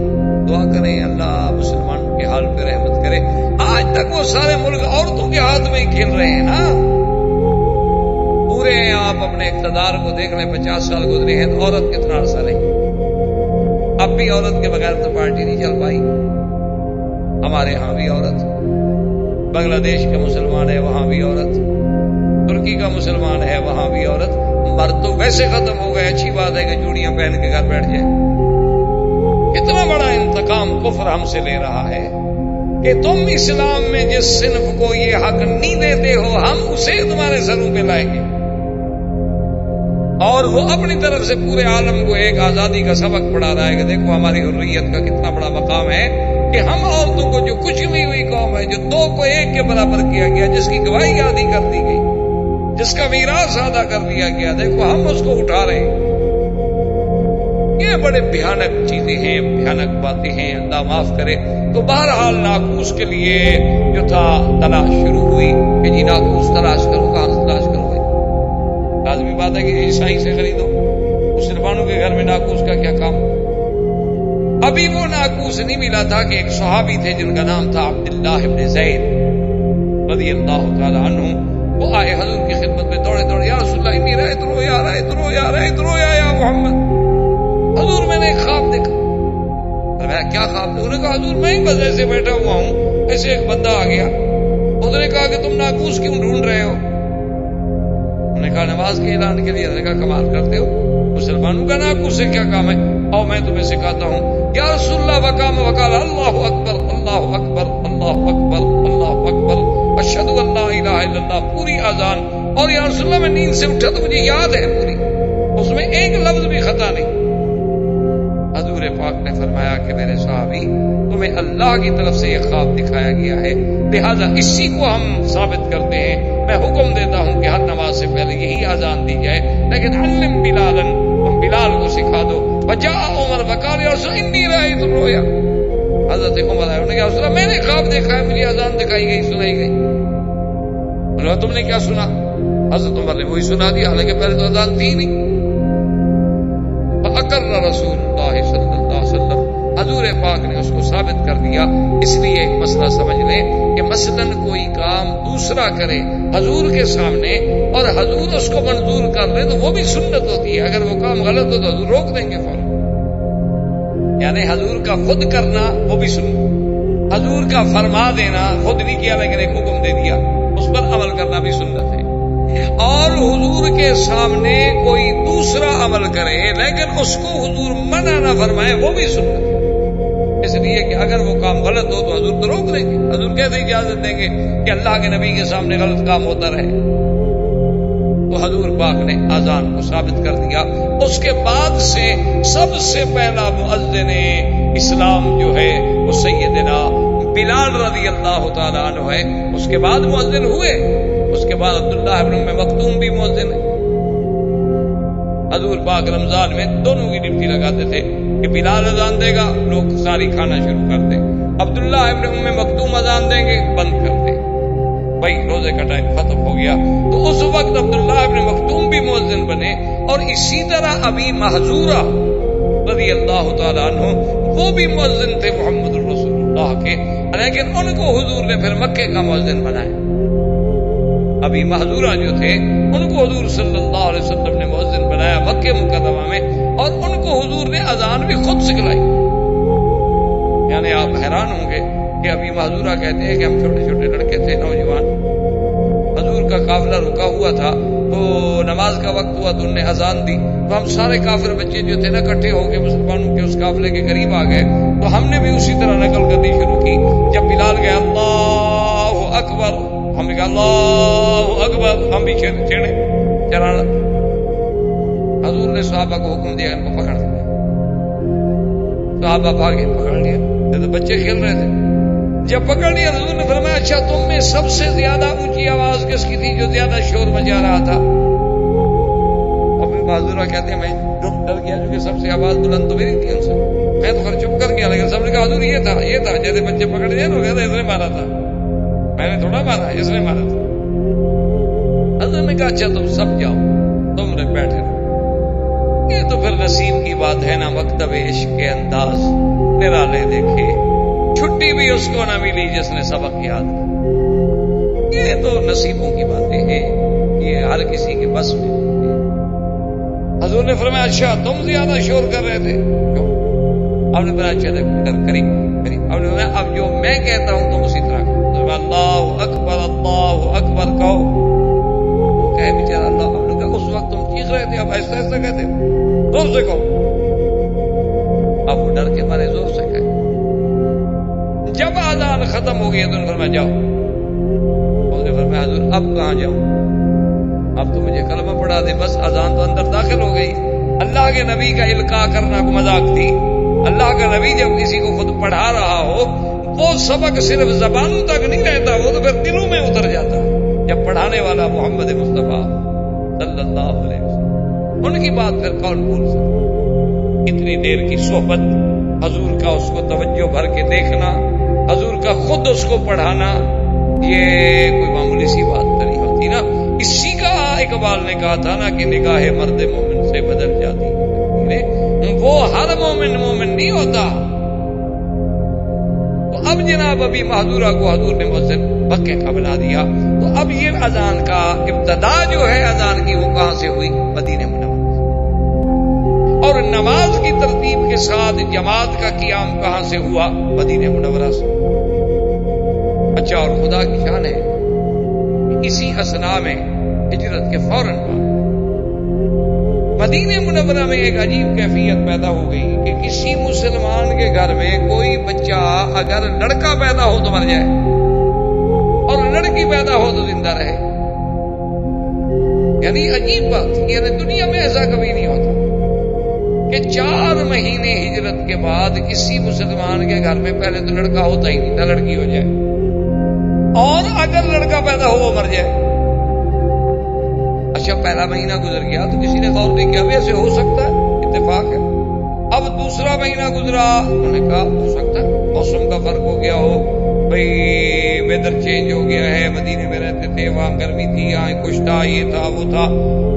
دعا کریں اللہ مسلمانوں کے حال پہ رحمت کرے. آج تک وہ سارے ملک عورتوں کے ہاتھ میں ہی کھیل رہے ہیں نا. پورے آپ اپنے اقتدار کو دیکھ لیں, 50 سال گزرے ہیں تو عورت کتنا عرصہ رہی. اب بھی عورت کے بغیر تو پارٹی نہیں چل پائی. ہمارے ہاں بھی عورت, بنگلہ دیش کے مسلمان ہے وہاں بھی عورت, ترکی کا مسلمان ہے وہاں بھی عورت. مرد تو ویسے ختم ہو گئے, اچھی بات ہے کہ چوڑیاں پہن کے گھر بیٹھ جائیں. کتنا بڑا انتقام کفر ہم سے لے رہا ہے کہ تم اسلام میں جس صنف کو یہ حق نہیں دیتے ہو ہم اسے تمہارے سروں پہ لائیں گے. اور وہ اپنی طرف سے پورے عالم کو ایک آزادی کا سبق پڑھا رہا ہے کہ دیکھو ہماری حریت کا کتنا بڑا مقام ہے کہ ہم عورتوں کو جو کچھ نہیں ہوئی قوم ہے، جو 2 کو 1 کے برابر کیا گیا، جس کی گواہی آدھی کر دی گئی، جس کا میراث آدھا کر دیا گیا، دیکھو ہم اس کو اٹھا رہے ہیں۔ یہ بڑے بھیانک چیزیں ہیں، بھیانک باتیں ہیں، اللہ معاف کرے۔ تو بہرحال ناقوس کے لیے جو تھا تلاش شروع ہوئی کہ جی ناقوس تلاش کرو، کہاں سے تلاش کرو بھائی؟ لازمی بات ہے کہ عیسائی سے خریدو، مسلمانوں کے گھر میں ناقوس کا کیا کام؟ ابھی وہ ناقوس نہیں ملا تھا کہ ایک صحابی تھے جن کا نام تھا عبداللہ ابن زید رضی اللہ تعالی عنہ، وہ آئے حضور کی خدمت میں دوڑے دوڑے، یا رسول اللہ انی رأیت رؤیا، رأیت رؤیا، رأیت رؤیا یا محمد، حضور میں نے ایک خواب دیکھا۔ میں کیا خواب دیکھا؟ انہوں نے کہا حضور میں ہی بس ایسے بیٹھا ہوا ہوں، ایسے ایک بندہ آ گیا، اس نے کہا کہ تم ناقوس کیوں ڈھونڈ رہے ہو؟ انہوں نے کہا نماز کے اعلان کے لیے۔ انہوں نے کہا کمال کرتے ہو، مسلمانوں کا ناقوس سے کیا کام ہے؟ اور میں تمہیں سکھاتا ہوں۔ یا رسول اللہ وقام وقال اللہ اکبر اللہ اکبر اللہ اکبر اللہ اکبر اشہد ان لا الہ الا اللہ، پوری اذان۔ اور یا رسول اللہ میں نیند سے اٹھا تو مجھے یاد ہے پوری، اس میں ایک لفظ بھی خطا نہیں۔ حضور پاک نے فرمایا کہ میرے صحابی تمہیں اللہ کی طرف سے یہ خواب دکھایا گیا ہے، لہذا اسی کو ہم ثابت کرتے ہیں۔ میں حکم دیتا ہوں کہ ہر نماز سے پہلے یہی اذان دی جائے، لیکن علم بلالا، تم بلال کو سکھا دو۔ وجاء عمر فقال یا رسول انی رأیت الرؤیا، حضرت عمر آئے، انہوں نے کہا رسول اللہ میں نے خواب دیکھا ہے، مجھے اذان دکھائی گئی، سنائی گئی۔ انہوں نے تم نے کیا سنا؟ حضرت عمر نے وہی سنا دیا، حالانکہ پہلے تو اذان تھی نہیں۔ فأقر رسول اللہ صلی اللہ علیہ وسلم، حضور پاک نے اس کو ثابت کر دیا۔ اس لیے ایک مسئلہ سمجھ لیں کہ مثلاً کوئی کام دوسرا کرے حضور کے سامنے اور حضور اس کو منظور کر لے تو وہ بھی سنت ہوتی ہے۔ اگر وہ کام غلط ہو تو حضور روک دیں گے فوراً، یعنی حضور کا خود کرنا وہ بھی سنت، حضور کا فرما دینا خود نہیں کیا لیکن ایک حکم دے دیا، اس پر عمل کرنا بھی سنت ہے۔ اور حضور کے سامنے کوئی دوسرا عمل کرے لیکن اس کو حضور منع نہ فرمائے وہ بھی سنت ہے، اس لیے کہ اگر وہ کام غلط ہو تو حضور تو روک دیں گے۔ حضور کیسے اجازت دیں گے کہ اللہ کے نبی کے سامنے غلط کام ہوتا رہے؟ تو حضور پاک نے اذان کو ثابت کر دیا۔ اس کے بعد سے سب سے پہلا مؤذن اسلام جو ہے وہ سیدنا بلال رضی اللہ تعالیٰ عنہ ہے۔ اس کے بعد مؤذن ہوئے، اس کے بعد عبداللہ ابن ام مکتوم بھی مؤذن ہے۔ حضور پاک رمضان میں دونوں کی ڈیوٹی لگاتے تھے کہ بلال اذان دے گا لوگ ساری کھانا شروع کر دیں، عبداللہ ابن ام مکتوم اذان دیں گے بند کر دیں، بھائی روزے کا ٹائم ختم ہو گیا۔ تو اس وقت عبداللہ ابن مکتوم بھی مؤذن بنے، اور اسی طرح ابی محذورہ رضی اللہ تعالیٰ عنہ وہ بھی مؤذن تھے محمد رسول اللہ کے، لیکن ان کو حضور نے پھر مکے کا مؤذن بنایا۔ ابھی محذورہ جو تھے ان کو حضور صلی اللہ علیہ وسلم نے مؤذن بنایا مکہ مکرمہ میں، اور ان کو حضور نے اذان بھی خود سکھلائی۔ یعنی آپ حیران ہوں گے کہ ابھی محذورہ کہتے ہیں کہ ہم چھوٹے چھوٹے لڑکے تھے، نوجوان، حضور کا قافلہ رکا ہوا تھا تو نماز کا وقت ہوا تو انہوں نے اذان دی، تو ہم سارے کافر بچے جو تھے نا اکٹھے ہو کے مسلمانوں کے اس قافلے کے قریب آ گئے، تو ہم نے بھی اسی طرح نقل کرنی شروع کی۔ جب بلال گئے اللہ اکبر، ہم نے کہا اللہ اکبر، ہم بھی چھیڑے چلانا۔ حضور نے صحابہ کو حکم دیا ان کو پکڑ دیا، صحابہ بھاگے پکڑ لیا، تو بچے کھیل رہے تھے۔ جب پکڑ لیا حضور نے فرمایا اچھا تم میں سب سے زیادہ اونچی آواز کس کی تھی جو زیادہ شور مچا رہا تھا؟ اور پھر معذورہ کہتے ہیں میں ڈر گیا کیونکہ سب سے آواز بلند تو میری تھی ان سے، میں تو پھر چپ کر گیا، لیکن سب نے کہا حضور یہ تھا جیسے بچے پکڑ لیا تو کہتے اس نے مارا تھا، میں نے تھوڑا مارا، اس نے مارا تھا۔ حضور نے کہا اچھا تم سب جاؤ، تم نے بیٹھے رہو۔ یہ تو پھر نصیب کی بات ہے نا، مکتب عشق کے انداز نرالے دیکھے، چھٹی بھی اس کو نہ ملی جس نے سبق یاد کیا۔ یہ تو نصیبوں کی باتیں ہیں، یہ ہر کسی کے بس میں ہے۔ حضور نے فرمایا اچھا تم زیادہ شور کر رہے تھے کیوں؟ آپ نے فرمایا اچھا قریب آپ نے فرمایا اب جو میں کہتا ہوں تم اسی طرح اللہ اکبر کہو۔ وہ کہے بیچارہ اللہ اکبر، اس وقت تم چیخ رہے تھے اب ایسا ایسا کہتے ہو، زور سے کہو۔ اب وہ ڈر کے مارے زور سے کہے۔ جب اذان ختم ہو گئی تو انہوں نے فرمایا جاؤ۔ اس نے فرمایا حضور اب کہاں جاؤں؟ اب تو مجھے کلمہ پڑھا دے، بس اذان تو اندر داخل ہو گئی۔ اللہ کے نبی کا القاء کرنا کو مذاق تھی؟ اللہ کا نبی جب کسی کو خود پڑھا رہا ہو، وہ سبق صرف زبانوں تک نہیں رہتا، وہ تو پھر دلوں میں اتر جاتا ہے۔ جب پڑھانے والا محمد مصطفیٰ صلی اللہ علیہ وسلم، ان کی بات پھر کون بھول سکتا؟ اتنی دیر کی صحبت، حضور کا اس کو توجہ بھر کے دیکھنا، حضور کا خود اس کو پڑھانا، یہ کوئی معمولی سی بات تو نہیں ہوتی نا۔ اسی کا اقبال نے کہا تھا نا کہ نگاہ مرد مومن سے بدل جاتی ہے، وہ ہر مومن مومن نہیں ہوتا۔ تو اب جناب ابھی محدورہ کو حضور نے محسن مکے کا بنا دیا، تو اب یہ اذان کا ابتدا جو ہے اذان کی وہ کہاں سے ہوئی؟ مدینہ منورہ سے۔ اور نماز کی ترتیب کے ساتھ جماعت کا قیام کہاں سے ہوا؟ مدینہ منورہ سے۔ اچھا، اور خدا کی شان ہے اسی اسنا میں ہجرت کے فوراً بعد مدینہ منورہ میں ایک عجیب کیفیت پیدا ہو گئی کہ کسی مسلمان کے گھر میں کوئی بچہ اگر لڑکا پیدا ہو تو مر جائے اور لڑکی پیدا ہو تو زندہ رہے۔ یعنی عجیب بات، یعنی دنیا میں ایسا کبھی نہیں ہوتا کہ 4 مہینے ہجرت کے بعد کسی مسلمان کے گھر میں پہلے تو لڑکا ہوتا ہی نہیں تھا، لڑکی ہو جائے، اور اگر لڑکا پیدا ہو وہ مر جائے۔ اچھا، پہلا مہینہ گزر گیا تو کسی نے غور نہیں کیا بھی ایسے ہو سکتا ہے، اتفاق ہے۔ اب دوسرا مہینہ گزرا، انہوں نے کہا ہو سکتا ہے موسم کا فرق ہو گیا ہو، بھئی ویدر چینج ہو گیا ہے، مدینے میں رہتے تھے، وہاں گرمی تھی، یہاں کچھ تھا، یہ تھا وہ تھا،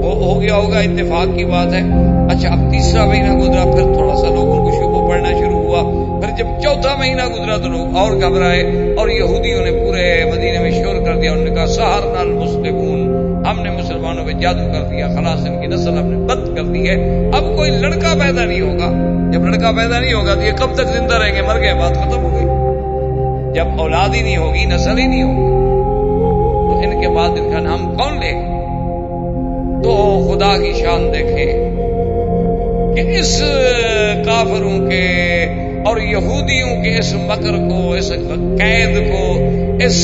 وہ ہو گیا ہوگا، اتفاق کی بات ہے۔ اچھا، اب تیسرا مہینہ گزرا، پھر تھوڑا سا لوگوں کو شبہ پڑنا شروع ہوا، پھر جب چوتھا مہینہ گزرا تو لوگ اور گھبرائے، اور یہودیوں نے پورے مدینے میں شور کر دیا، انہوں نے کہا سحرنا المسلمون، ہم نے مسلمانوں پہ جادو کر دیا، خلاص ان کی نسل ہم نے بند کر دی ہے، اب کوئی لڑکا پیدا نہیں ہوگا۔ جب لڑکا پیدا نہیں ہوگا تو یہ کب تک زندہ رہیں گے؟ مر گئے، بات ختم ہو گئی۔ جب اولاد ہی نہیں ہوگی، نسل ہی نہیں ہوگی، تو ان کے بعد ان کا نام کون لے گا؟ تو خدا کی شان دیکھیں کہ اس کافروں کے اور یہودیوں کے اس مکر کو، اس قید کو، اس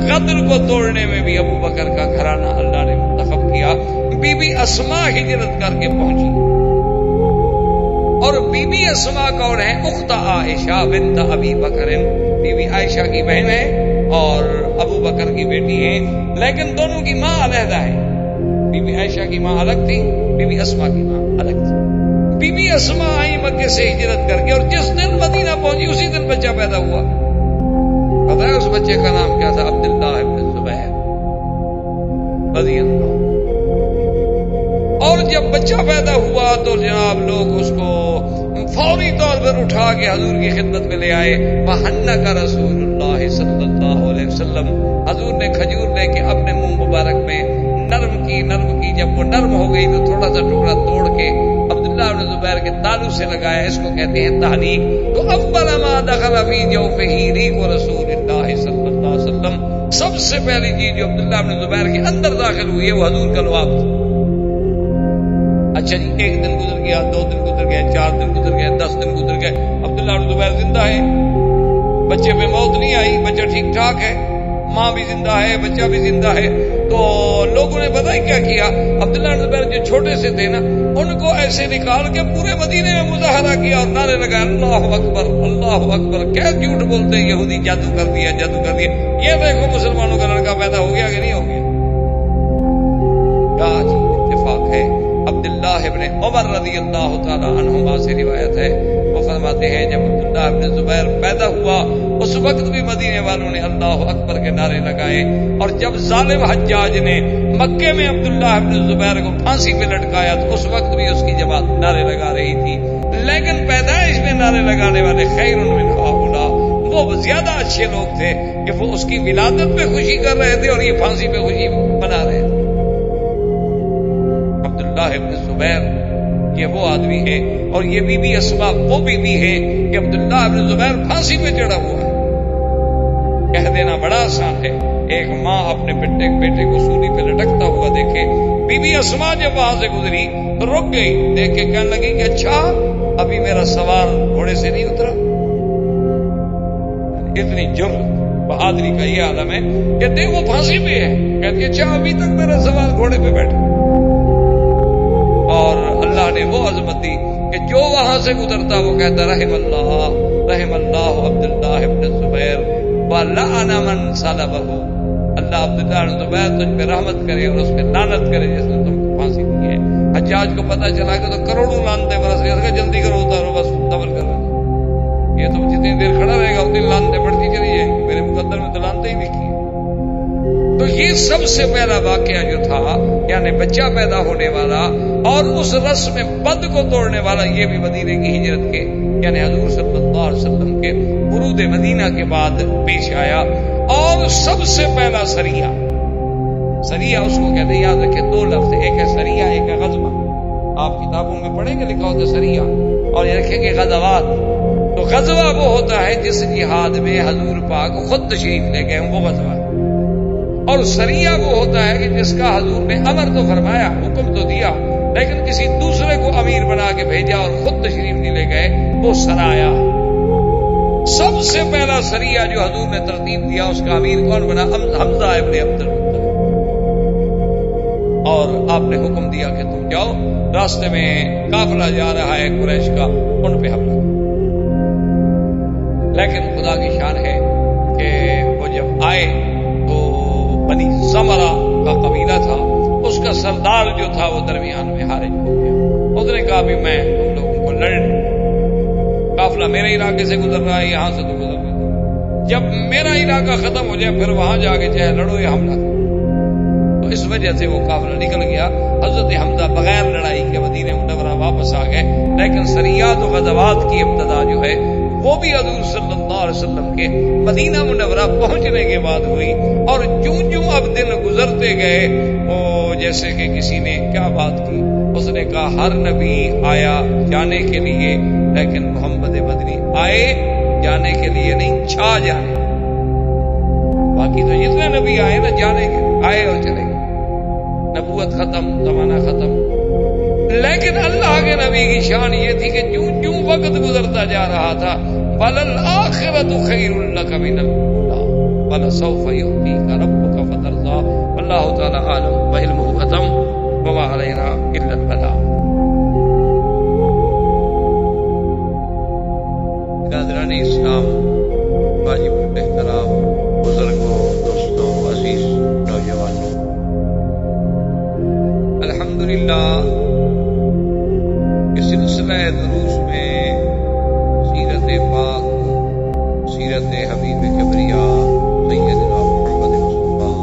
غدر کو توڑنے میں بھی ابو بکر کا گھرانہ اللہ نے منتخب کیا۔ بی بی اسماء ہجرت کر کے پہنچی، اور بی بی اسماء کون ہے؟ اخت عائشہ بنت ابی بکر، بی بی عائشہ کی بہن ہے اور ابو بکر کی بیٹی ہے، لیکن دونوں کی ماں علیحدہ ہے۔ بی بی عائشہ کی ماں الگ تھی، بی بی اسماء کی ماں الگ تھی۔ بی بی اسماء آئی مکے سے ہجرت کر کے، اور جس دن مدینہ پہنچی اسی دن بچہ پیدا ہوا۔ پتہ ہے اس بچے کا نام کیا تھا؟ عبداللہ ابن زبیر رضی اللہ۔ اور جب بچہ پیدا ہوا تو جناب لوگ اس کو فوری طور پر اٹھا کے حضور کی خدمت میں لے آئے۔ وحنک رسول اللہ صلی اللہ علیہ وسلم، حضور نے کھجور لے کے اپنے منہ مبارک میں نرم کی، جب وہ نرم ہو گئی تو تھوڑا سا ٹکڑا توڑ کے عبداللہ بن زبیر کے تالو سے لگایا، اس کو کہتے ہیں تحریک۔ تو اول ما دخل فی جوفہ ریق رسول اللہ صلی اللہ علیہ وسلم، سب سے پہلی چیز جو عبداللہ بن زبیر کے اندر داخل ہوئی ہے وہ حضور کا لعاب تھا۔ اچھا جی، 1 دن گزر گیا، 2 دن گزر گئے، 4 دن گزر گئے، 10 دن گزر گئے، عبداللہ بن زبیر زندہ ہے، بچے پہ موت نہیں آئی، بچہ ٹھیک ٹھاک ہے، ماں بھی زندہ ہے، بچہ بھی زندہ ہے۔ تو لوگوں نے پتہ ہی کیا کیا؟ عبداللہ بن زبیر جو چھوٹے سے تھے نا، ان کو ایسے نکال کے پورے مدینے میں مظاہرہ کیا اور نعرے لگائے، اللہ اکبر اللہ اکبر۔ کیا جھوٹ بولتے ہیں یہودی، جادو کر دیا، جادو کر دیا۔ یہ دیکھو مسلمانوں کا لڑکا پیدا ہو گیا کہ نہیں ہو گیا؟ کیا اتفاق ہے۔ عبداللہ ابن عمر رضی اللہ تعالی عنہما سے روایت ہے، وہ فرماتے ہیں جب عبداللہ ابن زبیر پیدا ہوا اس وقت بھی مدینے والوں نے اللہ اکبر کے نعرے لگائے، اور جب ظالم حجاج نے مکے میں عبداللہ ابن زبیر کو پھانسی پہ لٹکایا تو اس وقت بھی اس کی جماعت نعرے لگا رہی تھی، لیکن پیدائش میں نعرے لگانے والے خیر من ہؤلاء، وہ زیادہ اچھے لوگ تھے کہ وہ اس کی ولادت پہ خوشی کر رہے تھے اور یہ پھانسی پہ خوشی منا رہے تھے۔ عبداللہ ابن زبیر یہ وہ آدمی ہے، اور یہ بی بی اسماء وہ بی بی ہے کہ عبداللہ ابن زبیر پھانسی پہ چڑھا ہوا ہے۔ کہہ دینا بڑا آسان ہے، ایک ماں اپنے بیٹے کو سولی پہ لٹکتا ہوا دیکھے۔ بی بی اسماء جب وہاں سے گزری تو رک گئی، دیکھ کے کہنے لگی کہ اچھا ابھی میرا سوار گھوڑے سے نہیں اترا۔ اتنی جرأت بہادری کا یہ عالم ہے کہ دیکھ وہ پھانسی پہ ہے، کہتی اچھا ابھی تک میرا سوار گھوڑے پہ بیٹھا۔ نے وہ عظمت دی کہ جو وہاں سے گزرتا وہ کہتا رحم اللہ عبداللہ ابن الزبیر وَلَعَنَ مَنْ صَلَبَهُ، اللہ عبداللہ ابن زبیر تجھ پہ رحمت کرے اور اس پہ لعنت کرے جس نے تم کو پھانسی دی ہے۔ حجاج کو پتہ چلا کہ تو کروڑوں لعنتیں برس رہی ہیں، جلدی کرو اتارو بس دفن کر رہے، یہ تو جتنی دیر کھڑا رہے گا اتنی لعنتیں بڑھتی چلی جائیں گی، میرے مقدر میں تو لعنتیں ہی لکھی ہیں۔ تو یہ سب سے پہلا واقعہ جو تھا یعنی بچہ پیدا ہونے والا اور اس رسم بد کو توڑنے والا، یہ بھی مدینے کی ہجرت کے یعنی حضور صلی اللہ علیہ وسلم کے ورود مدینہ کے بعد پیش آیا۔ اور سب سے پہلا سریہ اس کو کہتے ہیں، یاد رکھیں دو لفظ، ایک ہے سریہ ایک ہے غزوہ۔ آپ کتابوں میں پڑھیں گے لکھا ہوتا ہے سریہ، اور یہ رکھیں گے غزوات۔ تو غزوہ وہ ہوتا ہے جس جہاد میں حضور پاک خود تشریف لے گئے، وہ غزوہ ہے۔ اور سریہ وہ ہوتا ہے کہ جس کا حضور نے امر تو فرمایا، حکم تو دیا، لیکن کسی دوسرے کو امیر بنا کے بھیجا اور خود تشریف نہیں لے گئے، وہ سرایا۔ سب سے پہلا سریہ جو حضور نے ترتیب دیا اس کا امیر کون بنا؟ حمزہ ابن عبد المطلب۔ اور آپ نے حکم دیا کہ تم جاؤ، راستے میں قافلہ جا رہا ہے قریش کا، ان پہ حملہ کرو۔ لیکن خدا کی شان ہے کہ وہ جب آئے تو بنی زمرہ کا قبیلہ تھا، اس کا سردار جو تھا وہ درمیان میں حارج ہو گیا۔ اس نے کہا بھی میں تم لوگوں کو لڑ، قافلہ میرے علاقے سے گزر رہا ہے، یہاں سے تو گزر رہا ہے، جب میرا علاقہ ختم ہو جائے پھر وہاں جا کے چاہے لڑو یا حملہ کرو۔ تو اس وجہ سے وہ قافلہ نکل گیا۔ حضرت حمزہ بغیر لڑائی کے مدینہ منورہ واپس آ گئے، لیکن سریات و غزوات کی ابتدا جو ہے وہ بھی حضور صلی اللہ علیہ وسلم کے مدینہ منورہ پہنچنے کے بعد ہوئی۔ اور جو اب دن گزرتے گئے وہ جیسے کہ کسی نے کیا بات کی، اس نے کہا ہر نبی آیا جانے کے لیے، لیکن محمد مدنی آئے جانے کے لیے نہیں، چھا جانے۔ باقی تو جتنے نبی آئے نا جانے کے آئے اور چلے گئے، نبوت ختم، زمانہ ختم۔ لیکن اللہ کے نبی کی شان یہ تھی کہ جو وقت گزرتا جا رہا تھا، وَلَلْآخِرَةُ خَيْرٌ لَكَ مِنَ الْأُولَىٰ وَلَسَوْفَ يُؤْتِيكَ رَبُّكَ فَتَرْضَىٰ۔ واللہ تعالی عالم وعلمہ ختم، وما علینا الا البلاغ۔ برادران اسلام، واجب احترام، بزرگوں، دوستوں، عزیز نوجوانوں، الحمدللہ اس سلسلہ دروس میں سیرت پاک، سیرت حبیب کبریا سیدنا محمد مصطفیٰ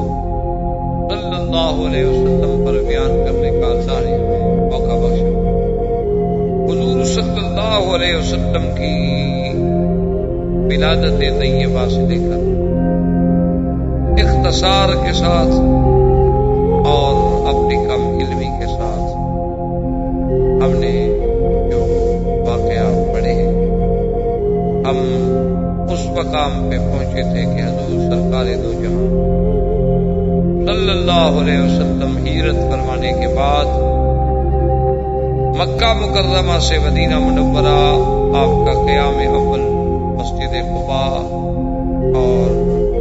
صلی اللہ علیہ وسلم پر بیان کرنے کا اللہ نے ہمیں موقع بخشا۔ حضور صلی اللہ علیہ وسلم کی ولادت طیبہ سے لے کر اختصار کے ساتھ اور اپنی کم علمی کے ساتھ ہم نے جو واقعات پڑھے، ہم اس مقام پہ پہنچے تھے کہ حضور سرکار دو جہاں صلی اللہ علیہ وسلم ہجرت فرمانے کے بعد مکہ مکرمہ سے مدینہ منورہ آپ کا قیام اول مسجد قباء اور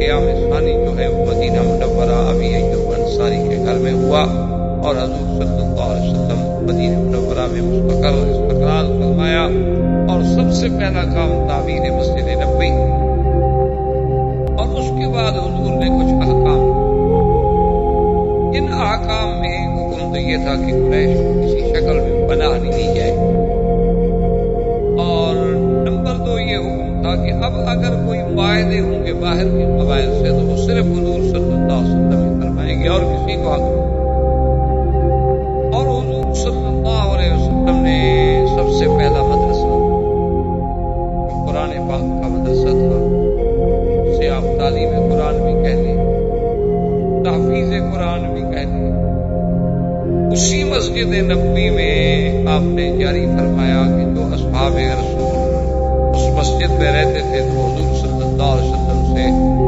قیام ثانی جو ہے وہ مدینہ منورہ ابی ایوب انصاری کے گھر میں ہوا، اور حضور صلی اللہ علیہ وسلم مدینہ منورہ میں مستقر استقرار فرمایا، اور سب سے پہلا کام تعمیر مسجد نبوی، اور اس کے بعد حضور نے کچھ احکام، ان احکام میں حکم تو یہ تھا کہ قریش کسی شکل میں پناہ نہیں دی جائے، اور نمبر 2 یہ حکم تھا کہ اب اگر کوئی معاہدے ہوں گے باہر کے قبائل سے تو وہ صرف حضور صلی اللہ علیہ وسلم ہی فرمائیں گے اور کسی کو حق نہیں۔ اور حضور صلی اللہ علیہ وسلم نے سب سے پہلا مدرسہ جو قرآن پاک کا مدرسہ تھا، اسے آپ تعلیم قرآن بھی کہہ لیں، تحفیظ قرآن بھی کہہ لیں، اسی مسجد نبوی میں آپ نے جاری فرمایا کہ جو اصحاب رسول اس مسجد میں رہتے تھے تو حضور صلی اللہ علیہ وسلم سے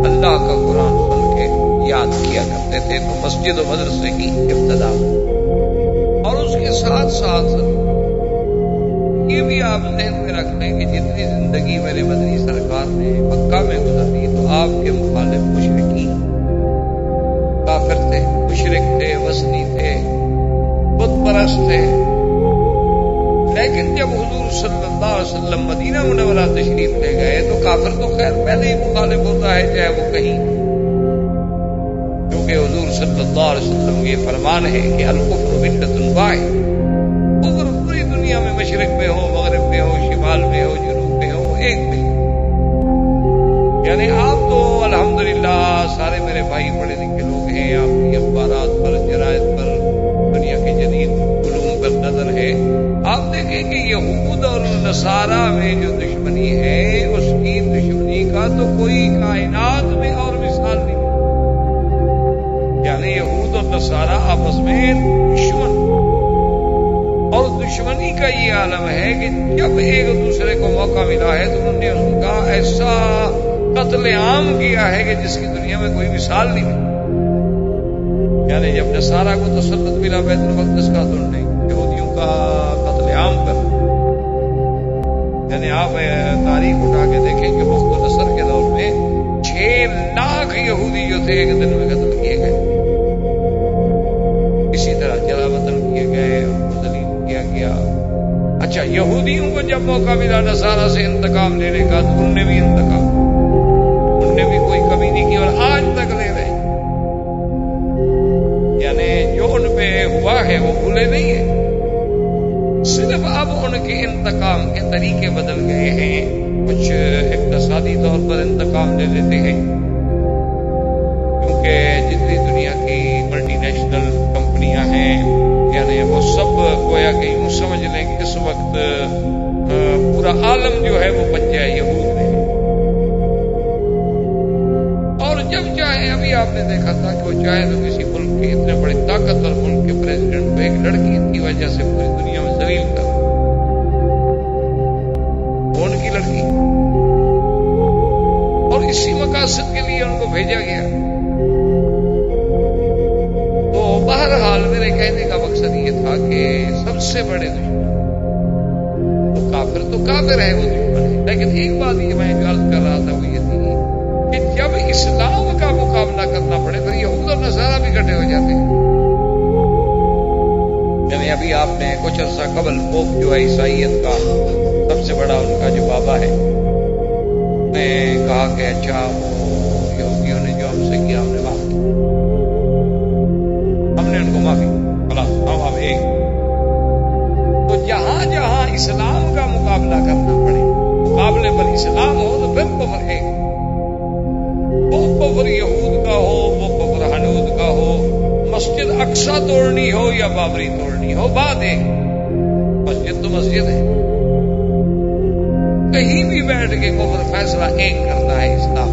اللہ کا قرآن سن کے یاد کیا کرتے تھے، تو مسجد و مدرسے کی ابتدا۔ اور اس کے ساتھ ساتھ یہ بھی آپ ذہن میں رکھ لیں کہ جتنی زندگی میرے مدنی سرکار نے مکہ میں گزاری تو آپ کے مخالف مشرکین کافر تھے، مشرک تھے، وثنی تھے، بت پرست تھے، صلی اللہ علیہ وسلم مدینہ منورہ تشریف لے گئے تو کافر تو خیر پہلے ہی مخالف ہوتا ہے چاہے وہ کہیں، کیونکہ حضور صلی اللہ علیہ وسلم یہ فرمان ہے کہ الکفر ملۃ واحد، کفر پوری دنیا میں مشرق میں ہو، مغرب میں ہو، شمال میں ہو، جنوب میں ہو، ایک میں ہو۔ یعنی آپ تو الحمدللہ سارے میرے بھائی پڑھے لکھے لوگ ہیں، آپ کی اخبارات پر، جرائد پر، دنیا کے جدید علوم پر نظر ہے، آپ دیکھیں کہ یہود اور نصارہ میں جو دشمنی ہے اس کی دشمنی کا تو کوئی کائنات میں اور مثال نہیں، یعنی یہود اور نصارہ آپس میں دشمن، اور دشمنی کا یہ عالم ہے کہ جب ایک دوسرے کو موقع ملا ہے تو انہوں نے ان کا ایسا قتل عام کیا ہے کہ جس کی دنیا میں کوئی مثال نہیں ملی۔ یعنی جب نصارہ کو تسلط ملا بیت المقدس کا تو انہوں نے یہودیوں کا قتل عام کر، یعنی آپ تاریخ اٹھا کے دیکھیں کہ بخت و نصر کے دور میں 6 لاکھ یہودی جو تھے ایک دن میں قتل کیے گئے، اسی طرح جلا وطن کیے گئے، ان کو ذلیل کیا گیا۔ اچھا، یہودیوں کو جب موقع ملا نصارہ سے انتقام لینے کا تو انہوں نے بھی انتقام، انہوں نے بھی کوئی کمی نہیں کی اور آج تک لے رہے ہیں، یعنی جو ان پہ ہوا ہے وہ بھولے نہیں ہیں، صرف اب ان کے انتقام کے طریقے بدل گئے ہیں، کچھ اقتصادی طور پر انتقام لے لیتے ہیں، کیونکہ جتنی دنیا کی ملٹی نیشنل کمپنیاں ہیں یعنی وہ سب گویا کہ یوں سمجھ لیں کہ اس وقت پورا عالم جو ہے وہ بن جائے یہود میں، اور جب چاہے، ابھی آپ نے دیکھا تھا کہ وہ چاہے تو کسی ملک کے اتنے بڑے طاقتور ملک کے پریزیڈنٹ کو ایک لڑکی کی وجہ سے پوری دنیا میں ذلیل کر، کون کی لڑکی، اور اسی مقاصد کے لیے ان کو بھیجا گیا۔ تو بہرحال میرے کہنے کا مقصد یہ تھا کہ سب سے بڑے دشمن تو کافر ہے، وہ دشمن ہے، لیکن ایک بات یہ میں غلط کر رہا تھا وہ یہ تھی کہ جب اسلام کا مقابلہ کرنا پڑے تو یہود اور نصارہ بھی اکٹھے ہو جاتے ہیں۔ یعنی ابھی آپ نے کچھ عرصہ قبل پوپ جو ہے عیسائیت کا سب سے بڑا ان کا جو بابا ہے، نے کہا کہ اچھا وہ یہودیوں نے جو ہم سے کیا ہم نے معاف کیا، ہم نے ان کو معافی خلاص، ہم اب ایک۔ تو جہاں جہاں اسلام کا مقابلہ کرنا پڑے، مقابلے پر اسلام ہو تو پھر کفر ہے، وہ کفر یہود کا ہو، وہ کفر حنود کا ہو، مسجد اقصی توڑنی ہو یا بابری توڑنی ہو، بات ایک، مسجد تو مسجد ہے، کہیں بھی بیٹھ کے کفر فیصلہ ایک کرتا ہے اسلام،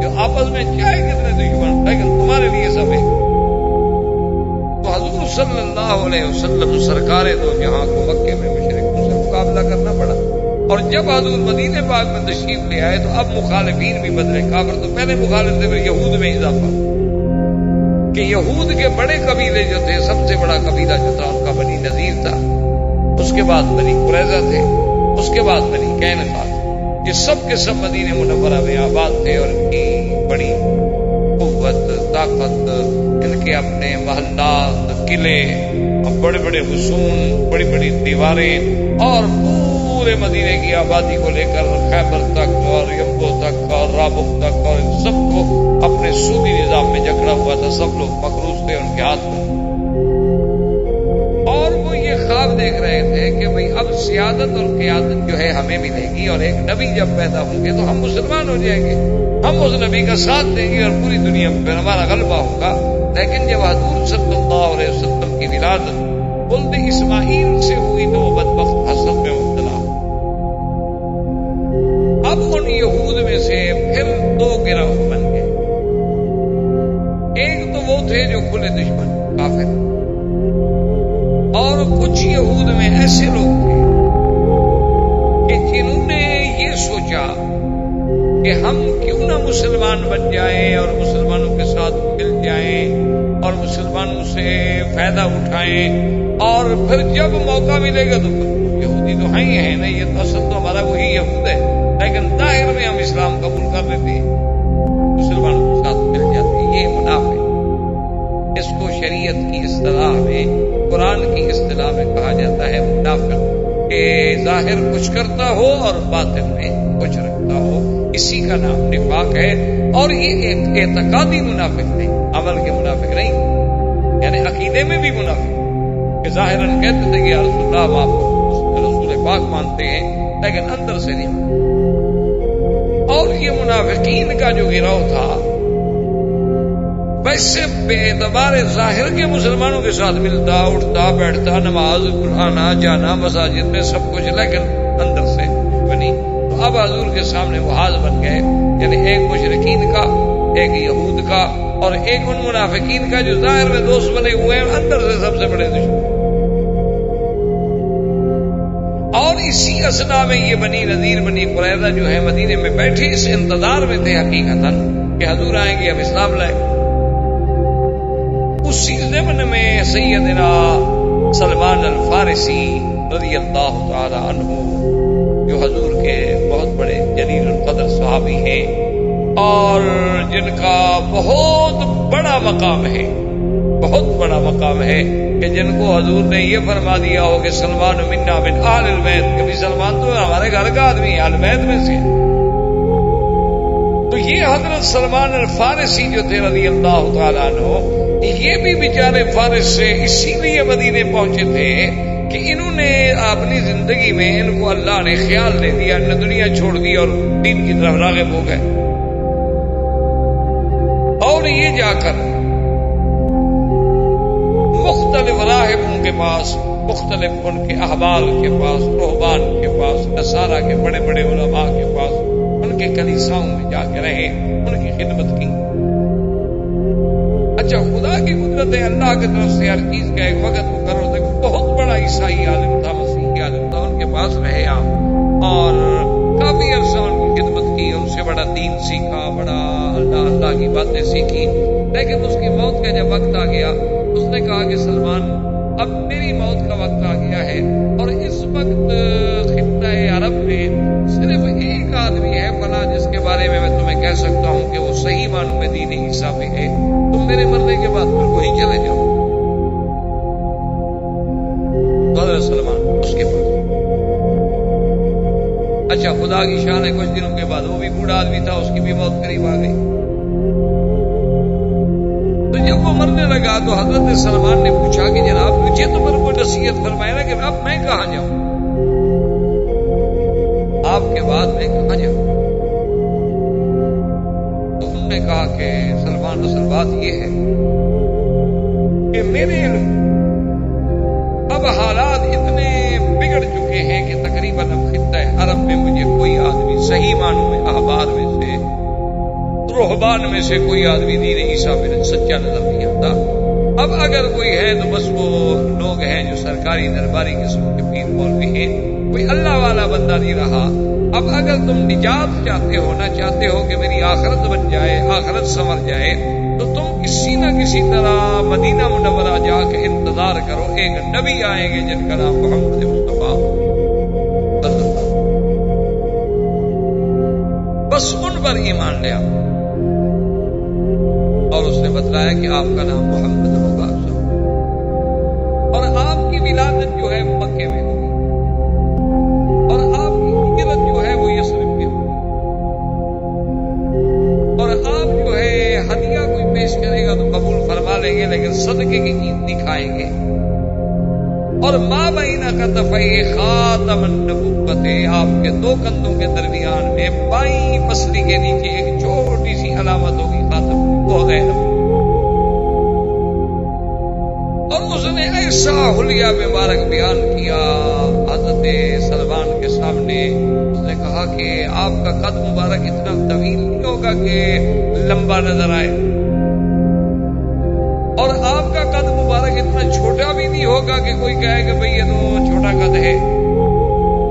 جو آپس میں چاہے کتنے دشمن لیکن تمہارے لیے سب ایک۔ تو حضور صلی اللہ علیہ وسلم سرکار دو جہاں کو مکے میں مشرکوں سے مقابلہ کرنا پڑا، اور جب حضور مدینہ پاک میں تشریف لے آئے تو اب مخالفین بھی بدلے، کافر تو پہلے مخالف تھے، پھر یہود میں اضافہ کہ یہود کے بڑے قبیلے جو تھے، سب سے بڑا قبیلہ جو تھا ان کا بنی نذیر تھا، اس کے بعد بنی قریظہ تھے، اس کے بعد بنی قینقاع تھے، یہ سب کے سب مدینہ منورہ میں آباد تھے، اور ان کی بڑی قوت، طاقت، ان کے اپنے محلات، قلعے، بڑے بڑے حصون، بڑی بڑی دیواریں، اور پورے مدینے کی آبادی کو لے کر خیبر تک اور یمبو تک اور رابغ تک، اور ان سب کو اپنے سودی نظام میں جکڑا ہوا تھا، سب لوگ مقروض تھے ان کے ہاتھ میں، اور وہ یہ خواب دیکھ رہے تھے کہ بھئی اب سیادت اور قیادت جو ہے ہمیں ملے گی، اور ایک نبی جب پیدا ہوں گے تو ہم مسلمان ہو جائیں گے، ہم اس نبی کا ساتھ دیں گے اور پوری دنیا میں پھر ہمارا غلبہ ہوگا۔ لیکن جب حضور صلی اللہ علیہ وسلم کی ولادت ولد اسماعیل سے ہوئی تو وہ بدبخت حسد میں مبتلا، اب ان یہود میں سے پھر 2 گروہ بن گئے، ایک تو وہ تھے جو کھلے دشمن کافر، اور کچھ یہود میں ایسے لوگ تھے کہ جنہوں نے یہ سوچا کہ ہم کیوں نہ مسلمان بن جائیں اور مسلمانوں کے ساتھ مل جائیں اور مسلمانوں سے فائدہ اٹھائیں، اور پھر جب موقع ملے گا تو پھر یہودی تو ہیں ہی ہیں نا، یہ تو اصل تو ہمارا وہی یہود ہے، لیکن ظاہر میں ہم اسلام قبول کر لیتے ہیں، مسلمانوں کے ساتھ مل جاتے ہیں، یہ منافق، اس کو شریعت کی اصطلاح میں، قرآن کی اصطلاح میں کہا جاتا ہے منافق۔ کہ ظاہر کچھ کرتا ہو اور باطن میں کچھ رکھتا ہو، اسی کا نام نفاق ہے۔ اور یہ ایک اعتقادی منافق نہیں، عمل کے منافق نہیں، یعنی عقیدے میں بھی منافق کہ ظاہراً کہتے تھے کہ یا رسول اللہ ہم آپ کو رسول پاک مانتے ہیں، لیکن اندر سے نہیں۔ اور یہ منافقین کا جو گروہ تھا ویسے بے اعتبار ظاہر کے مسلمانوں کے ساتھ ملتا اٹھتا بیٹھتا، نماز آنا جانا مساجد میں سب کچھ، لیکن اندر سے بنی۔ تو اب حضور کے سامنے محاذ بن گئے، یعنی ایک مشرکین کا، ایک یہود کا، اور ایک ان منافقین کا جو ظاہر میں دوست بنے ہوئے ہیں، اندر سے سب سے بڑے دشمن۔ اور اسی اسنا میں یہ بنی نذیر بنی قریظہ جو ہے مدینے میں بیٹھے اس انتظار میں تھے حقیقتاً کہ حضور آئیں گے، ہم اسلام لائیں۔ اسی ضمن میں سیدنا سلمان الفارسی رضی اللہ تعالی عنہ جو حضور کے بہت بڑے جلیل القدر صحابی ہیں اور جن کا بہت بڑا مقام ہے، بہت بڑا مقام ہے، کہ جن کو حضور نے یہ فرما دیا ہو کہ سلمان منا من آل البیت، کبھی سلمان تو ہمارے گھر کا آدمی ہے، آل بیت میں سے۔ تو یہ حضرت سلمان الفارسی جو تھے رضی اللہ تعالیٰ عنہ، یہ بھی بیچارے فارس سے اسی لیے مدینے پہنچے تھے کہ انہوں نے اپنی زندگی میں ان کو اللہ نے خیال دے دیا، انہوں نے دنیا چھوڑ دی اور دین کی طرف راغب ہو گئے۔ اور یہ جا کر مختلف راہبوں کے پاس، مختلف ان کے احبار کے پاس، رہبان کے پاس، نصارہ کے بڑے بڑے علماء کے پاس، ان کے کلیساؤں میں جا کے رہے، ان کی خدمت کی۔ اچھا، خدا کی قدرت ہے، اللہ کی طرف سے ہر چیز کا ایک وقت مقرر تھا۔ بہت بڑا عیسائی عالم تھا، مسیحی عالم تھا، ان کے پاس رہے آپ اور کافی عرصہ ان کی خدمت کی، ان سے بڑا دین سیکھا، بڑا اللہ کی باتیں سیکھی۔ لیکن اس کی موت کا جب وقت آ گیا، اس نے کہا کہ سلمان اب میری موت کا وقت آ گیا ہے، اور اس وقت خطہ عرب میں صرف ایک آدمی ہے فلاں جس کے بارے میں تمہیں کہہ سکتا ہوں کہ وہ صحیح معنوں میں دین عیسیٰ میں ہے، تم میرے مرنے کے بعد پھر وہیں چلے جاؤ۔ حضرت سلمان اس کے پاس، اچھا خدا کی شان ہے، کچھ دنوں کے بعد وہ بھی بوڑھا آدمی تھا، اس کی بھی موت قریب آ گئی۔ تو جب وہ مرنے لگا تو حضرت سلمان نے پوچھا کہ جناب مجھے تو میرے کو نصیحت فرمائے نا کہ اب میں کہاں جاؤں، آپ کے بعد میں کہاں جاؤں؟ تو انہوں نے کہا کہ سلمان اصل بات یہ ہے کہ میرے علم اب حالات اتنے بگڑ چکے ہیں کہ تقریباً اب خطہ عرب میں مجھے کوئی آدمی صحیح معنوں میں احبار میں سے، رہبان میں سے کوئی آدمی دین عیسیٰ میں سچا نظر نہیں آتا۔ اب اگر کوئی ہے تو بس وہ لوگ ہیں جو سرکاری درباری قسم کے پیر مولوی ہیں، کوئی اللہ والا بندہ نہیں رہا۔ اب اگر تم نجات چاہتے ہو، نہ چاہتے ہو کہ میری آخرت بن جائے، آخرت سنور جائے، تو تم کسی نہ کسی طرح مدینہ منورہ جا کے انتظار کرو، ایک نبی آئیں گے جن کا نام محمد مصطفیٰ، بس ان پر ایمان لے آؤ۔ اور اس نے بتلایا کہ آپ کا نام محمد ہوگا، اور آپ کی ولادت جو ہے مکے میں ہوگی، اور آپ کی ہجرت جو ہے وہ یثرب میں ہوگی، اور آپ جو ہے ہدیہ کوئی پیش کرے گا تو قبول فرما لیں گے، لیکن صدقے کی عید نہیں کھائیں گے۔ اور ما بین کتفی خاتم النبوت، آپ کے دو کندھوں کے درمیان میں بائیں پسلی کے نیچے ایک چھوٹی سی علامت ہوگی، خاتم وہ ہے۔ اور اس نے ایسا حلیہ مبارک بیان کیا حضرت سلمان کے سامنے، اس نے کہا کہ آپ کا قد مبارک اتنا طویل نہیں ہوگا کہ لمبا نظر آئے، اور آپ کا قد مبارک اتنا چھوٹا بھی نہیں ہوگا کہ کوئی کہے کہ بھئی یہ تو چھوٹا قد ہے،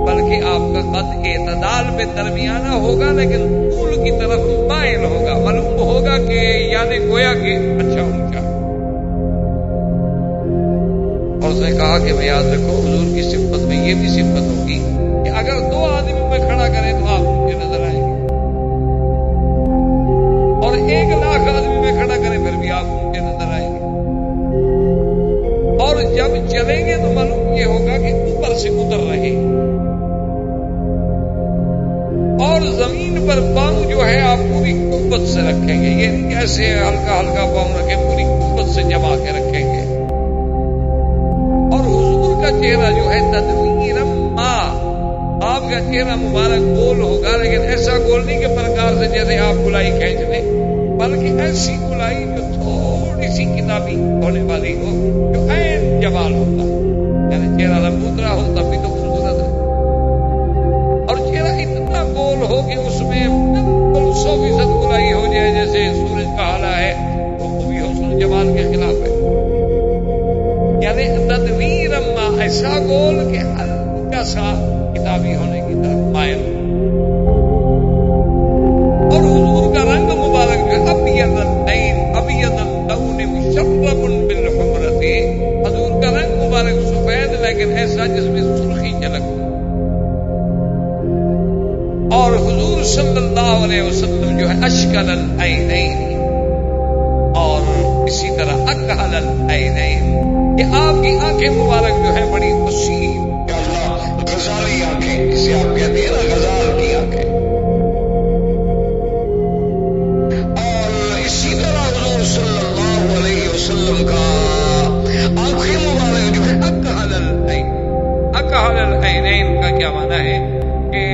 بلکہ آپ کا قد اعتدال میں درمیانہ ہوگا، لیکن طول کی طرف مائل ہوگا، معلوم ہوگا کہ یعنی گویا کہ اچھا اونچا۔ اور اس نے کہا کہ میں یاد رکھو حضور کی صفت میں یہ بھی صفت ہوگی کہ اگر دو آدمی میں کھڑا کریں تو آپ مجھے نظر آئیں گے، اور 1,00,000 آدمی میں کھڑا کریں پھر بھی آپ مجھے نظر آئیں گے، اور جب چلیں گے تو معلوم یہ ہوگا کہ اوپر سے اتر رہے اور زمین پر پاؤں جو ہے آپ پوری قوت سے رکھیں گے. یہ نہیں ایسے ہلکا ہلکا پاؤں رکھیں, پوری قوت سے جما کے رکھیں گے. اور حضور کا چہرہ جو ہے تدویرم ما, آپ کا چہرہ مبارک گول ہوگا, لیکن ایسا گول نہیں کہ پرکار سے جیسے آپ گلائی کھینچ لیں, بلکہ ایسی گلائی جو تھوڑی سی کتابی ہونے والی ہو, جو عین جمال ہوتا, یعنی چہرہ لمبوترا ہو تب بھی تو خوبصورت ہے, اور چہرہ اتنا گول ہو کہ اس میں بالکل 100% گلائی ہو جائے جیسے سورج کا حالہ ہے, وہ بھی حسن جمال کے خلاف ہے. یعنی تدویرم ما, ایسا گول کہ ہلکا سا کتابی ہونے کی طرف مائل. اور حضور کا رنگ مبارک جو ابیض اللین, ابیض اللون مشرب بالحمرۃ, حضور کا رنگ مبارک سفید لیکن ایسا جس میں سرخی جھلک. اور حضور صلی اللہ علیہ وسلم جو ہے اشکل العینین, اور اسی طرح اکحل العینین, کہ آپ کی آنکھیں مبارک جو ہے بڑی وسیع, غزالی آنکھیں جسے آپ کہتے ہیں نا, غزال کی آنکھیں. اور اسی طرح حضور صلی اللہ علیہ وسلم کا آنکھیں مبارک جو ہے اکحل العین. اکحل العینین کا کیا معنی ہے کہ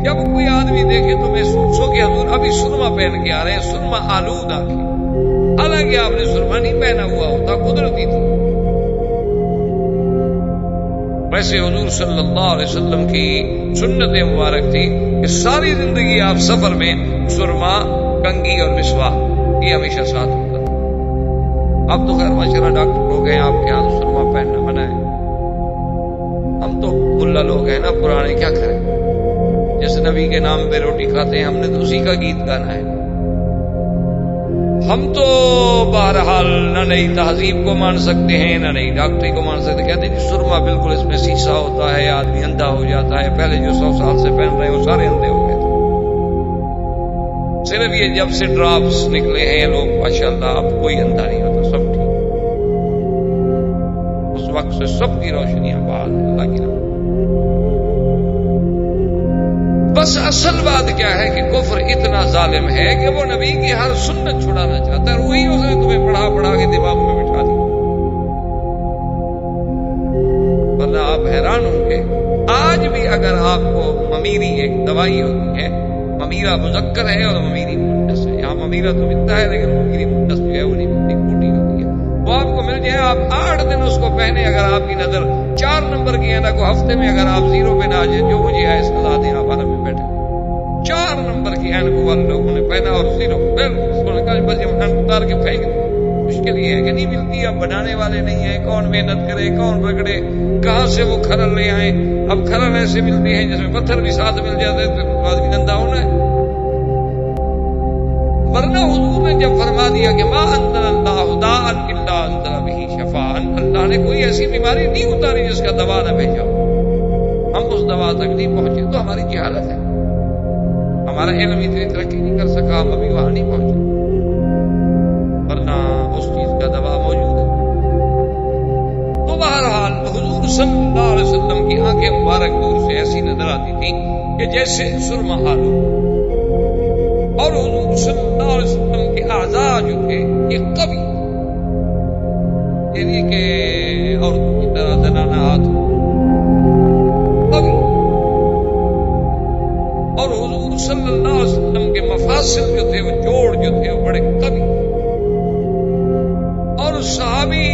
جب کوئی آدمی دیکھے تو محسوس ہو کہ حضور ابھی سرما پہن کے آ رہے ہیں, سرما آلود آنکھیں, حالانکہ آپ نے سرما نہیں پہنا ہوا ہوتا, قدرتی تھی. ویسے حضور صلی اللہ علیہ وسلم کی سنت مبارک تھی کہ ساری زندگی آپ سفر میں سرما, کنگھی اور مسواک یہ ہمیشہ ساتھ ہوتا تھا. اب تو خیر ماشاءاللہ ڈاکٹر ہو گئے, آپ کے یہاں سرما پہننا منع ہے. ہم تو ملا لوگ ہیں نا پرانے, کیا کریں, جس نبی کے نام پہ روٹی کھاتے ہیں ہم نے تو اسی کا گیت گانا ہے. ہم تو بہرحال نہ نئی تہذیب کو مان سکتے ہیں نہ نئی ڈاکٹری کو مان سکتے. کہتے ہیں کہ سرما بالکل اس میں سیسا ہوتا ہے, آدمی اندھا ہو جاتا ہے. پہلے جو 100 سال سے پہن رہے ہیں وہ سارے اندھے ہو گئے تھے. صرف یہ جب سے ڈراپس نکلے ہیں لوگ ماشاءاللہ اب کوئی اندھا نہیں ہوتا, سب ٹھیک. اس وقت سے سب کی روشنیاں بحال ہیں اللہ کی رحمت. بس اصل بات کیا ہے کہ کفر اتنا ظالم ہے کہ وہ نبی کی ہر سنت چھڑانا چاہتا ہے, اور وہی اس نے تمہیں پڑھا کے دماغ میں بٹھا دیا. ورنہ آپ حیران ہوں گے, آج بھی اگر آپ کو ممیری ایک دوائی ہوتی ہے, ممیرا مذکر ہے اور ممیری مونس ہے, یہاں ممیرا تو ملتا ہے لیکن ممیری مونس جو ہے وہ نہیں ملتی, موٹی ہوتی ہے, وہ آپ کو مل جائے. آپ 8 دن اس کو پہنے, اگر آپ کی نظر 4 نمبر کی ہے نا, کو ہفتے میں اگر آپ 0 پہ نہ آ جائے, جو مجھے ہے سزا دیں, آپ آرام میں بیٹھے. 4 نمبر کی اینک والے لوگوں نے پہنا اور 0 بالکل بس یہ اینک اتار کے پھینک دیں. مشکل یہ ہے کہ نہیں ملتی, اب بنانے والے نہیں ہیں, کون محنت کرے, کون رگڑے, کہاں سے وہ کھرل لے آئے. اب کھرل ایسے ملتی ہیں جس میں پتھر بھی ساتھ مل جاتے ہیں, تو آدمی نندا ہونا ہے. ورنہ حضور نے جب فرما دیا کہ ما انزل اللہ داء الا انزل به شفاء, اللہ نے کوئی ایسی بیماری نہیں اتاری جس کا دوا نہ بھیجا. ہم اس دوا تک نہیں پہنچے تو ہماری جہالت ہے, ہمارا علم اتنی ترقی نہیں کر سکا, ہم ابھی وہاں نہیں پہنچے. ورنہ اس چیز کا دوا موجود ہے. تو بہرحال حضور صلی اللہ علیہ وسلم کی آنکھیں مبارک دور سے ایسی نظر آتی تھی کہ جیسے سرما آلو. اور حضور صلی اللہ علیہ وسلم کے اعضاء جو تھے یہ قوی, یعنی کہ عورتوں کی طرح زنانہ ہاتھ قوی. اور حضور صلی اللہ علیہ وسلم کے مفاصل جو تھے, وہ جوڑ جو تھے, وہ بڑے قوی. اور صحابی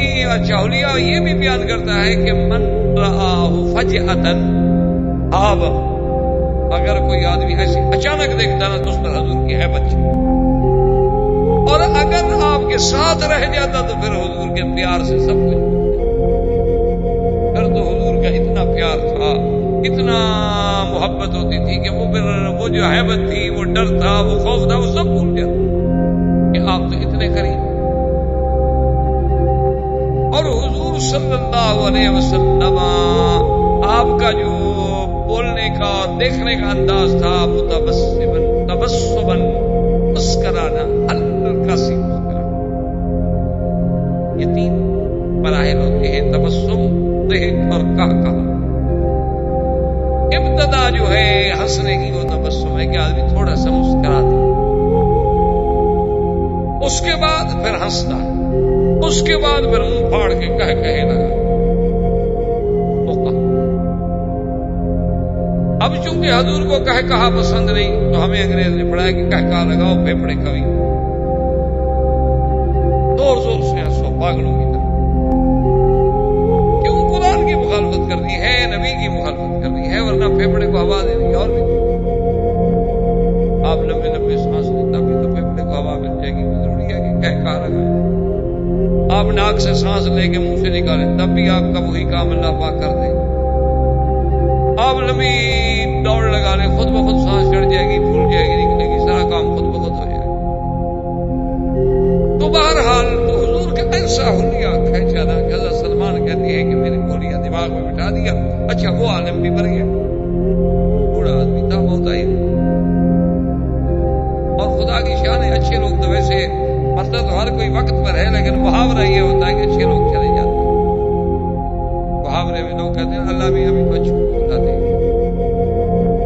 چاولیہ یہ بھی بیان کرتا ہے کہ من رآہ فجأۃ ہاب, اگر کوئی آدمی ایسے اچانک دیکھتا نا تو اس پر حضور کی ہیبت تھی, اور اگر آپ کے ساتھ رہ جاتا تو پھر حضور کے پیار سے سب کچھ. پھر تو حضور کا اتنا پیار تھا, اتنا محبت ہوتی تھی کہ وہ پھر وہ جو ہیبت تھی, وہ ڈر تھا, وہ خوف تھا, وہ سب بھول جاتا کہ آپ تو اتنے قریب. اور حضور صلی اللہ علیہ وسلم آپ کا جو بولنے کا اور دیکھنے کا انداز تھا, تبسمن مسکرانا, ہلکا سی مسکرانا. یہ 3 مراحل ہوتے ہیں، تبسم، ضحک اور قہقہہ۔ ابتدا جو ہے ہنسنے کی وہ تبسم ہے کہ آدمی تھوڑا سا مسکراتا، اس کے بعد پھر ہنستا، اس کے بعد پھر منہ پھاڑ کے کہے لگا۔ اب چونکہ حضور کو کہا پسند نہیں تو ہمیں انگریز نے پڑھایا کہ کہا لگاؤ پھیپڑے کبھی، زور زور سے ہنسو پاگلوں کی طرح۔ کیوں؟ قرآن کی مخالفت کرنی ہے، نبی کی مخالفت کرنی ہے، ورنہ پھیپڑے کو ہوا دینی ہے۔ اور بھی آپ لمبے لمبے سانس لیں تب بھی تو پھیپڑے کو ہوا مل جائے گی، ضروری ہے کہ کہا لگائیں۔ آپ ناک سے سانس لے کے منہ سے نکالیں تب بھی آپ کا وہی کام اللہ پاک کر دے۔ آپ لمبی دوڑ لگا لیں، خود بخود سانس چڑھ جائے گی، پھول جائے گی، نکلے گی، سارا کام خود بخود ہو جائے گا۔ تو بہرحال تو حضور کا ایسا حلیہ کھینچا تھا کہ حضرت سلمان کہتے ہیں کہ میرے حلیہ دماغ میں بٹھا دیا۔ اچھا وہ عالم بھی مر گیا، بوڑھا آدمی تھا، موت آئی۔ اور خدا کی شان ہے، اچھے لوگ تو ویسے مرتا تو ہر کوئی وقت پر ہے، لیکن محاورہ یہ ہوتا ہے کہ اچھے لوگ چلے جاتے ہیں۔ محاورے میں لوگ کہتے ہیں اللہ بھی ابھی بچوں کو بتاتے ہیں،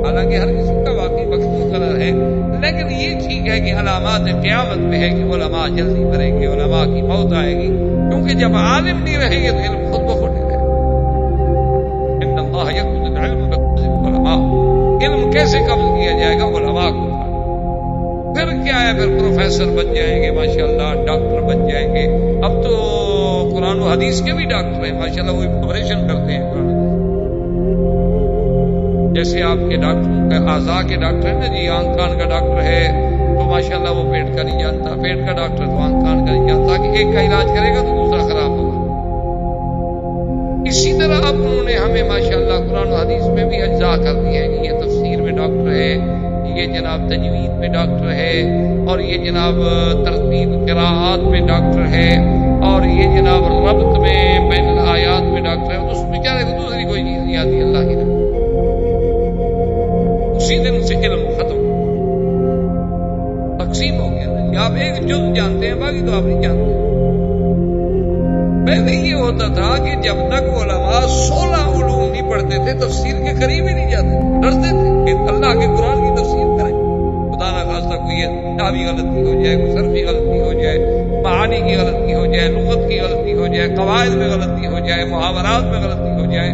حالانکہ ہر کسی کا واقعی وقت مقرر ہے، لیکن یہ ٹھیک ہے کہ علامات قیامت میں ہے کہ علماء جلدی مریں گے، علماء کی موت آئے گی، کیونکہ جب عالم نہیں رہیں گے تو علم خود بخود نہیں رہے گا۔ ان اللہ یقبض العلم بقبض العلماء، علم کیسے قبض کیا جائے گا؟ علماء کو۔ پھر کیا ہے؟ پھر پروفیسر بن جائیں گے ماشاءاللہ، ڈاکٹر بن جائیں گے۔ اب تو قرآن و حدیث کے بھی ڈاکٹر ہیں ماشاءاللہ، وہ آپریشن کرتے ہیں قرآن حدیث۔ جیسے آپ کے ڈاکٹر اعضاء کے ڈاکٹر ہیں نا جی، آنکھ کان کا ڈاکٹر ہے تو ماشاءاللہ وہ پیٹ کا نہیں جانتا، پیٹ کا ڈاکٹر تو آنکھ کان کا نہیں جانتا کہ ایک کا علاج کرے گا تو دوسرا خراب ہوگا۔ اسی طرح اب انہوں نے ہمیں ماشاءاللہ قرآن و حدیث میں بھی اجزاء کر دی ہے کہ یہ تفسیر میں ڈاکٹر ہے، یہ جناب تجوید میں ڈاکٹر ہے، اور یہ جناب ترتیب قراءات میں ڈاکٹر ہے، اور یہ جناب ربط میں بین الآیات میں ڈاکٹر ہے۔ اس بیچارے کو دوسری کوئی چیز نہیں آتی اللہ کی طرف، اسی دن سے علم ختم، تقسیم ہو گیا۔ آپ ایک جز جانتے ہیں، باقی تو آپ نہیں جانتے۔ پہلے یہ ہوتا تھا کہ جب تک علماء 16 علوم نہیں پڑھتے تھے تفسیر کے قریب ہی نہیں جاتے، ڈرتے تھے کہ اللہ کے قرآن کی تفسیر کریں، خدا نہ خاصہ کوئی نحوی غلطی ہو جائے، کوئی صرفی غلطی ہو جائے، معانی کی غلطی ہو جائے، لغت کی غلطی ہو جائے، قواعد میں غلطی ہو جائے، محاورات میں غلطی ہو جائے،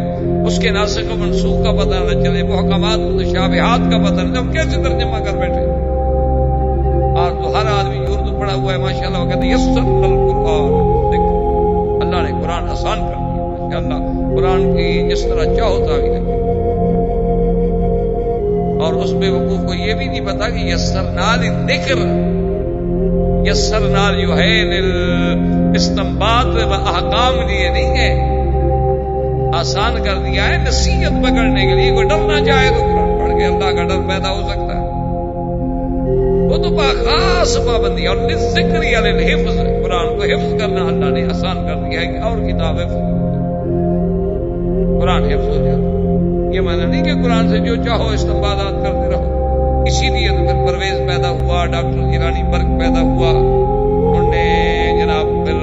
اس کے ناسخ و منسوخ کا پتہ نہ چلے، محکمات متشابہات کا پتہ نہ، ہم کیسے ترجمہ کر بیٹھے۔ اور تو ہر آدمی اردو پڑھا ہوا ہے ماشاءاللہ، وہ کہتے ہیں یسرنا القرآن، اللہ نے قرآن آسان کر دیا ماشاءاللہ، قرآن کی جس طرح چاہو تعویل ہے۔ اور اس بے وقوف کو یہ بھی نہیں پتا کہ یسرنا للذکر، یسرنا جو ہے استنباط و احکام لیے نہیں ہے، آسان کر دیا ہے نصیحت پکڑنے کے لیے۔ کوئی ڈرنا چاہے تو قرآن پڑھ کے اللہ کا ڈر پیدا ہو سکتا ہے، وہ تو خاص پابندی۔ اور ذکر یا للحفظ، قرآن کو حفظ کرنا اللہ نے آسان کر دیا ہے کہ اور کتاب حفظ، قرآن حفظ ہو جاتا۔ یہ معنی نہیں کہ قرآن سے جو چاہو استنباطات کرتے رہو۔ اسی لیے تو پھر پرویز پیدا ہوا، ڈاکٹر جیلانی برق پیدا ہوا، انہوں نے جناب پھر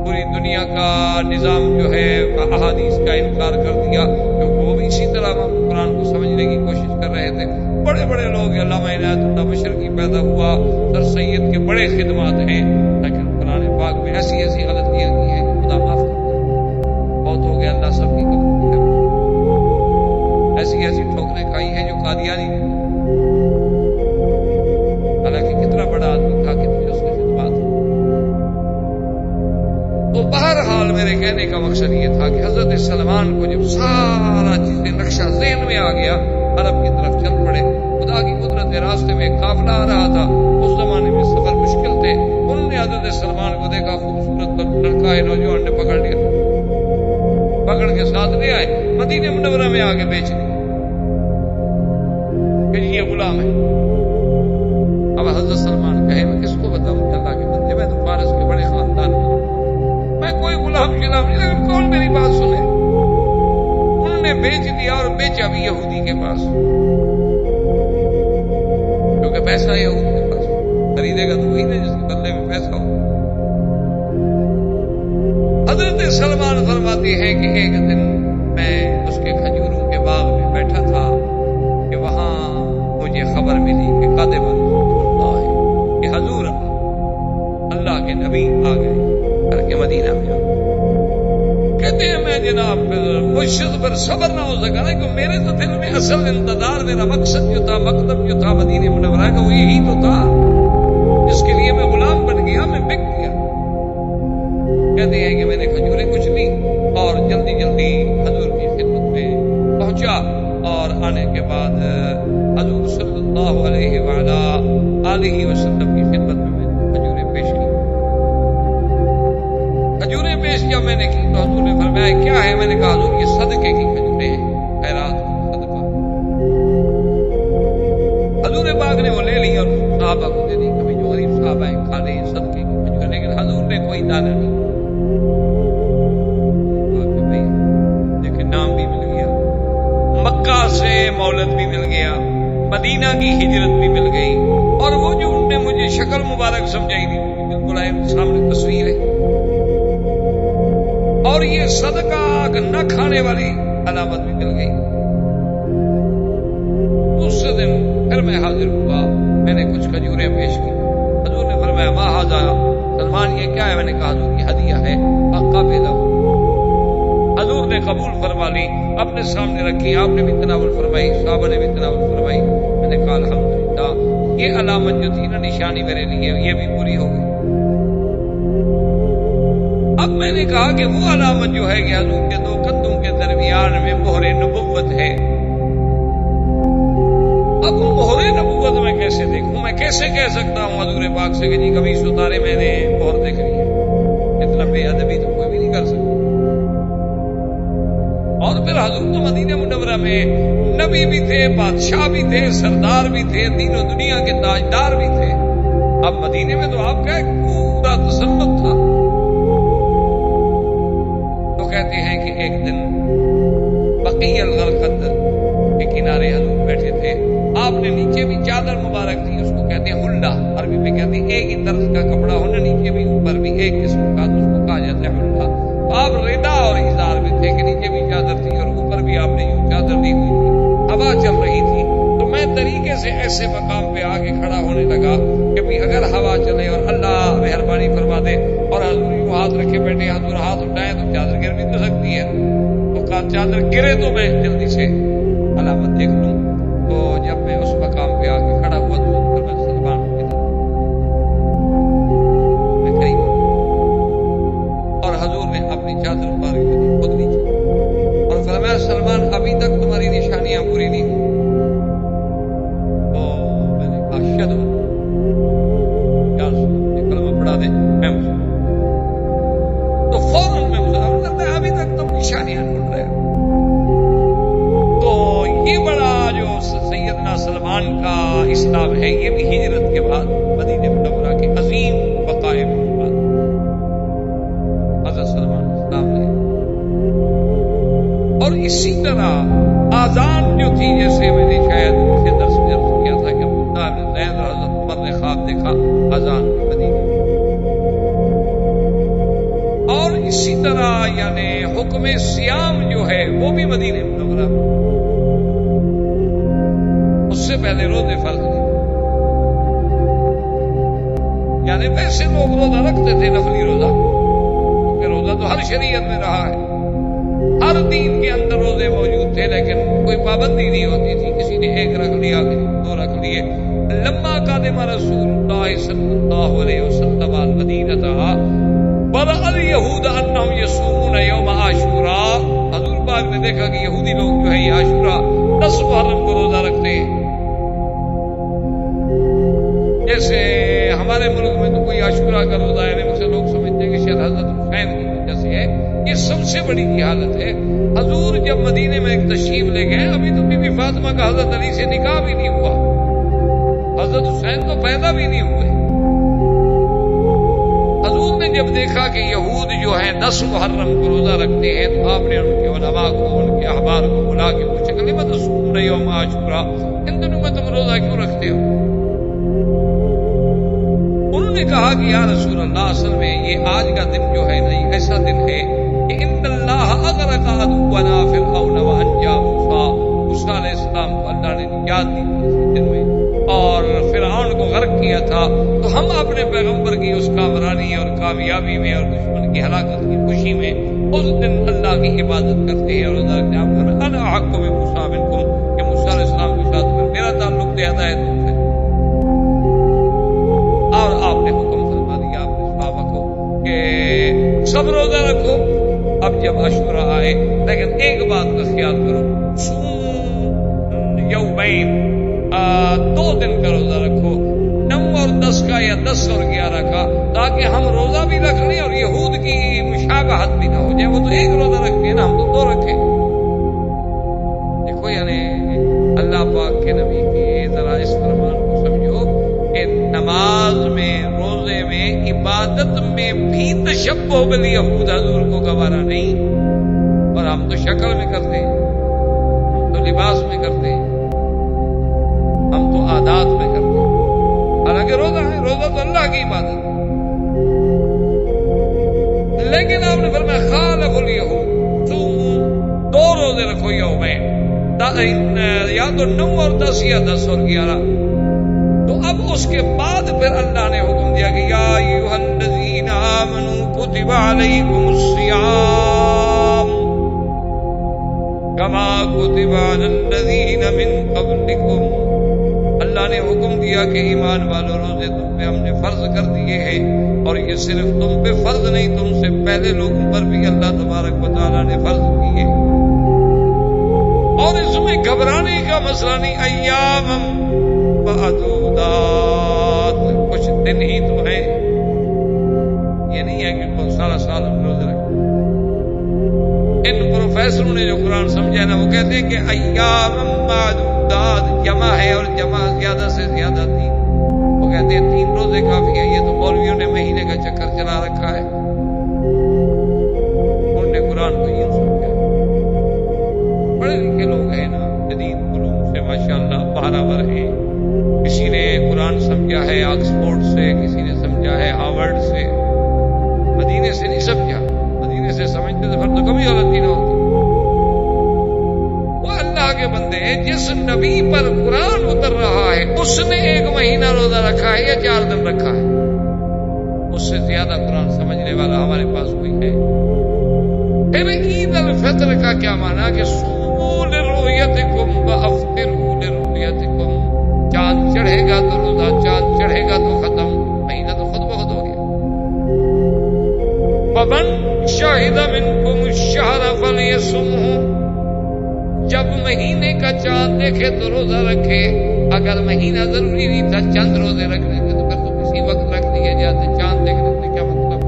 پوری دنیا کا نظام جو ہے احادیث کا انکار کر دیا، کیونکہ وہ بھی اسی طرح قرآن کو سمجھنے کی کوشش کر رہے تھے۔ بڑے بڑے لوگ، علامہ عنایت اللہ مشرقی پیدا ہوا، سر سید کے بڑے خدمات ہیں، لیکن قرآن پاک میں ایسی ایسی غلطیاں کی ہیں کہ خدا معاف کر دے، بہت ہو گیا، اللہ سب کی قبول کرے۔ ایسی ایسی ٹھوکریں کھائی ہیں جو قادیانی نے، حالانکہ کتنا بڑا آدمی تھا، کتنی اس کی خدمات۔ تو بہرحال میرے کہنے کا مقصد یہ تھا کہ حضرت سلمان کو جب سارا چیزیں نقشہ ذہن میں آ گیا، عرب کی طرف چل پڑے۔ خدا کی قدرت، راستے میں قافلہ آ رہا تھا، اس زمانے میں سفر مشکل تھے، انہوں نے حضرت سلمان کو دیکھا، خوبصورت لڑکا ہے، نوجوان نے پکڑ لیا، پکڑ کے ساتھ لے آئے، مدینہ منورہ میں آ کے بیچ دیا کہ یہ غلام ہے۔ اب حضرت سلمان کہے میں کس کو بتاؤں کہ اللہ کے بندے، میں تو فارس کے بڑے خاندان میں کوئی غلام شلام نہیں، لیکن کون میری بات سنے؟ انہوں نے بیچ دیا، اور بیچا بھی یہودی کے پاس، کیونکہ پیسہ یہودی کے پاس، خریدے گا تو وہی نہیں جس کے بدلے میں پیسہ ہو۔ حضرت سلمان فرماتے ہیں کہ ایک دن میں اس کے کھجوروں کے باغ میں بیٹھا تھا کہ وہاں مجھے خبر ملی کہ قادم رسول اللہ ہے، کہ حضور اللہ کے نبی آ گئے کر کے مدینہ میں۔ کہتے ہیں میں جناب مجھ سے تو پھر صبر نہ ہو سکا نا، کہ میرے تو دل میں اصل انتظار، میرا مقصد جو تھا، مقصد جو تھا مدینہ منورہ کا، وہ یہی تو تھا جس کے لیے میں غلام بن گیا، میں بک گیا۔ کہتے ہیں کہ میں نے کھجوریں کچھ لی اور جلدی جلدی حضور کی خدمت میں پہنچا، اور آنے کے بعد حضور صلی اللہ علیہ وآلہ وسلم کی خدمت میں نے کھجوریں پیش کی۔ کھجوریں پیش کیا میں نے کی تو حضور نے فرمایا کیا ہے؟ میں نے کہا حضور یہ صدقے کی کھجوریں ہیں، خیرات کا صدقہ۔ حضور پاک نے وہ لے لی اور صحابہ کو دے دی، کبھی جو غریب صحابہ ہیں کھا لیں صدقے کی کھجوریں، لیکن حضور نے کوئی دانہ نہیں۔ مکہ سے مولد بھی مل گیا، مدینہ کی ہجرت بھی مل گئی، اور وہ جو ان نے مجھے شکل مبارک سمجھائی تھی بالکل سامنے تصویر ہے، اور یہ صدقہ نہ کھانے والی علامت بھی مل گئی۔ دوسرے دن پھر میں حاضر ہوا، میں نے کچھ کھجوریں پیش کی۔ حضور نے فرمایا ما ھذا سلمان یہ کیا ہے؟ میں نے کہا حضور یہ ہدیہ ہے، فقبلہ۔ حضور نے قبول فرما لی، اپنے سامنے رکھی، آپ نے بھی تناول فرمائی، صحابہ نے بھی تناول فرمائی۔ میں نے کہا الحمدللہ یہ علامت جو تھی نا، نشانی میرے لیے یہ بھی پوری ہو گئی۔ اب میں نے کہا کہ وہ علامت جو ہے کہ حضور کے دو قدموں کے درمیان میں مہر نبوت ہے، اب مہر نبوت میں کیسے دیکھوں؟ میں کیسے کہہ سکتا ہوں حضور پاک سے کہ جی کبھی ستارے میں نے مہر دیکھ لی ہے؟ اتنا بے ادبی تو کوئی بھی نہیں کر سکتا۔ اور پھر حضور تو مدینہ منورہ میں نبی بھی تھے، بادشاہ بھی تھے، سردار بھی تھے، دین و دنیا کے تاجدار بھی تھے۔ اب مدینے میں تو آپ کا ایک پورا تسلط تھا۔ تو کہتے ہیں کہ ایک دن بقیع الغرقد کے کنارے حضور بیٹھے تھے، آپ نے نیچے بھی چادر مبارک تھی، اس کو کہتے ہیں حلہ، عربی میں کہتے ہیں ایک ہی طرز کا کپڑا ہونا، نیچے بھی اوپر بھی ایک قسم کا، تو اس کو کہا جاتا ہے حلہ۔ آپ ردا اور اظہار میں تھے کہ نیچے بھی چادر تھی اور اوپر بھی آپ نے یوں چادر دی ہوئی تھی، ہوا چل رہی تھی۔ تو میں طریقے سے ایسے مقام پہ آگے کھڑا ہونے لگا کہ بھی اگر ہوا چلے اور اللہ مہربانی فرما دے اور حضور یوں ہاتھ رکھے بیٹھے، حضور ہاتھ اٹھائے تو چادر گر بھی تو سکتی ہے، تو چادر گرے تو میں جلدی سے علامت دیکھ لوں۔ تو جب میں اس مقام پہ آگے کھڑا ہوا تو میں سلمان میں قریب اور حضور نے اپنی چادر مبارک خود نیچے اور فرمایا سلمان ابھی تک تمہاری نشانیاں پوری نہیں ہوئی۔ تو میں نے کہا اشہد کلمہ پڑھا دے میں مسلمان۔ تو فوراً میں مسلمان کرتا ہے، ابھی تک تم نشانیاں ڈھونڈ رہے ہو۔ تو یہ بڑا جو سیدنا سلمان کا اسلام ہے، یہ بھی ہجرت کے بعد مدینہ منورہ کے عظیم بقائے میں بعد حضرت سلمان اسلام نے۔ اور اسی طرح آزان جو تھی، جیسے میں نے شاید اسے درس میں عرض کیا تھا کہ عبداللہ بن زید اور حضرت عمر نے خواب دیکھا آزان کی مدینہ۔ اور اسی طرح یعنی حکم سیام جو ہے وہ بھی مدینہ منورہ میں، اس سے پہلے روزے فرض نہیں، یعنی ویسے لوگ روزہ رکھتے تھے نفلی روزہ، کیونکہ روزہ تو ہر شریعت میں رہا ہے، ہر دین کے اندر روزے موجود تھے، لیکن کوئی پابندی نہیں ہوتی تھی، کسی نے ایک رکھ لیا، کسی نے دو رکھ لیے۔ لما قدم رسول اللہ صلی اللہ علیہ وسلم المدینہ برأ الیہود انہم یصومون یوم عاشوراء، حضور پاک نے دیکھا کہ یہودی لوگ جو ہے یہ عاشوراء 10 محرم کو روزہ رکھتے ہیں۔ جیسے ہمارے ملک میں تو کوئی عاشوراء کا روزہ ہے، مجھ سے لوگ سمجھتے ہیں کہ شاید حضرت حسین کی وجہ سے ہے، یہ سب سے بڑی حالت ہے۔ حضور جب مدینے میں ایک تشریف لے گئے، ابھی تو بی بی فاطمہ کا حضرت علی سے نکاح بھی نہیں ہوا، حضرت حسین تو پیدا بھی نہیں ہوئے۔ حضور نے جب دیکھا کہ یہود جو ہیں 10 محرم کو روزہ رکھتے ہیں، تو آپ نے ان کے علماء کو، ان کے احبار کو بلا کے پوچھا کہ لم تصومون یوم عاشوراء، ان دنوں میں تم روزہ کیوں رکھتے ہو؟ انہوں نے کہا کہ یا رسول اللہ، اصل میں یہ آج کا دن جو ہے نہیں، ایسا دن ہے کیا تھا، تو ہم اپنے پیغمبر کی اس کامرانی اور کامیابی میں اور دشمن کی ہلاکت کی خوشی میں اس دن اللہ کی عبادت کرتے ہیں اور انا حق میں موسیٰ منکم کہ موسیٰ علیہ السلام کے ساتھ میرا تعلق زیادہ ہے تم سے. اور آپ نے حکم فرما دیا اپنے صحابہ کو کہ سب روزہ رکھو اب جب عاشورہ آئے، لیکن ایک بات کا خیال کرو، یومین 2 دن کا روزہ رکھو، 9 اور 10 کا یا 10 اور 11 کا، تاکہ ہم روزہ بھی رکھ لیں اور یہود کی مشابہت بھی نہ ہو جائے. وہ تو ایک روزہ رکھتے ہیں نا، ہم تو 2 رکھیں. دیکھو یعنی اللہ پاک کے نبی کے ذرا اس فرمان کو سمجھو کہ نماز میں، روزے میں، عبادت میں بھی تشبہ بالیہود حضور کو گوارا نہیں. اور ہم تو شکل میں کرتے ہیں، ہم تو لباس میں کرتے ہیں، ہم تو عادات میں کرتے ہیں. حالانکہ روزہ ہے، روزہ تو اللہ کی عبادت ہے. لیکن آپ نے فرمایا خالف الیہود، 2 روزے رکھو یومین، یا تو 9 اور 10 یا 10 اور 11. تو اب اس کے بعد پھر اللہ نے حکم دیا کہ یا ایھا الذین آمنوا کتب علیکم الصیام کما کتب علی الذین من قبلکم. اللہ نے حکم دیا کہ ایمان والو روزے تم پہ ہم نے فرض کر دیے ہیں، اور یہ صرف تم پہ فرض نہیں، تم سے پہلے لوگوں پر بھی اللہ تبارک و تعالیٰ نے فرض کیے. اور اس میں گھبرانے کا مسئلہ نہیں، ایام معدودات، کچھ دن ہی تو ہیں. یہ نہیں ہے کہ سارا سال ہم روزے رکھیں. ان پروفیسروں نے جو قرآن سمجھا نا، وہ کہتے ہیں کہ ایام معدودات جمع ہے اور جمع زیادہ سے زیادہ 3. وہ کہتے ہیں 3 روزے کافی ہیں. یہ تو مولویوں نے مہینے کا چکر چلا رکھا ہے، انہوں نے قرآن کو یہ سمجھا. بڑے لکھے لوگ ہیں نا، جدید علوم سے ماشاءاللہ باہر ہیں. کسی نے قرآن سمجھا ہے آکسفورڈ سے، کسی نے سمجھا ہے ہارورڈ سے، مدینے سے نہیں سمجھا. مدینے سے سمجھتے تو پھر تو کبھی غلطی نہ ہوتی. وہ اللہ کے بندے ہیں، جس نبی پر قرآن اتر رہا ہے اس نے 1 مہینہ روزہ رکھا ہے یا 4 دن رکھا ہے. اس سے زیادہ قرآن سمجھنے والا ہمارے پاس کوئی ہے؟ پھر عید الفطر کا کیا مانا کہ صوموا لرؤیتکم وافطروا لرؤیتکم. چاند چڑھے گا تو روزہ، چاند چڑھے گا تو ختم، مہینہ تو خود بخود ہو گیا. ومن شہد منکم الشہر فلیصمہ. جب مہینے کا چاند دیکھے تو روزہ رکھے. اگر مہینہ ضروری نہیں تھا، چند روزے رکھنے تھے تو پھر تو کسی وقت رکھ دیے جاتے. چاند دیکھنے سے کیا مطلب؟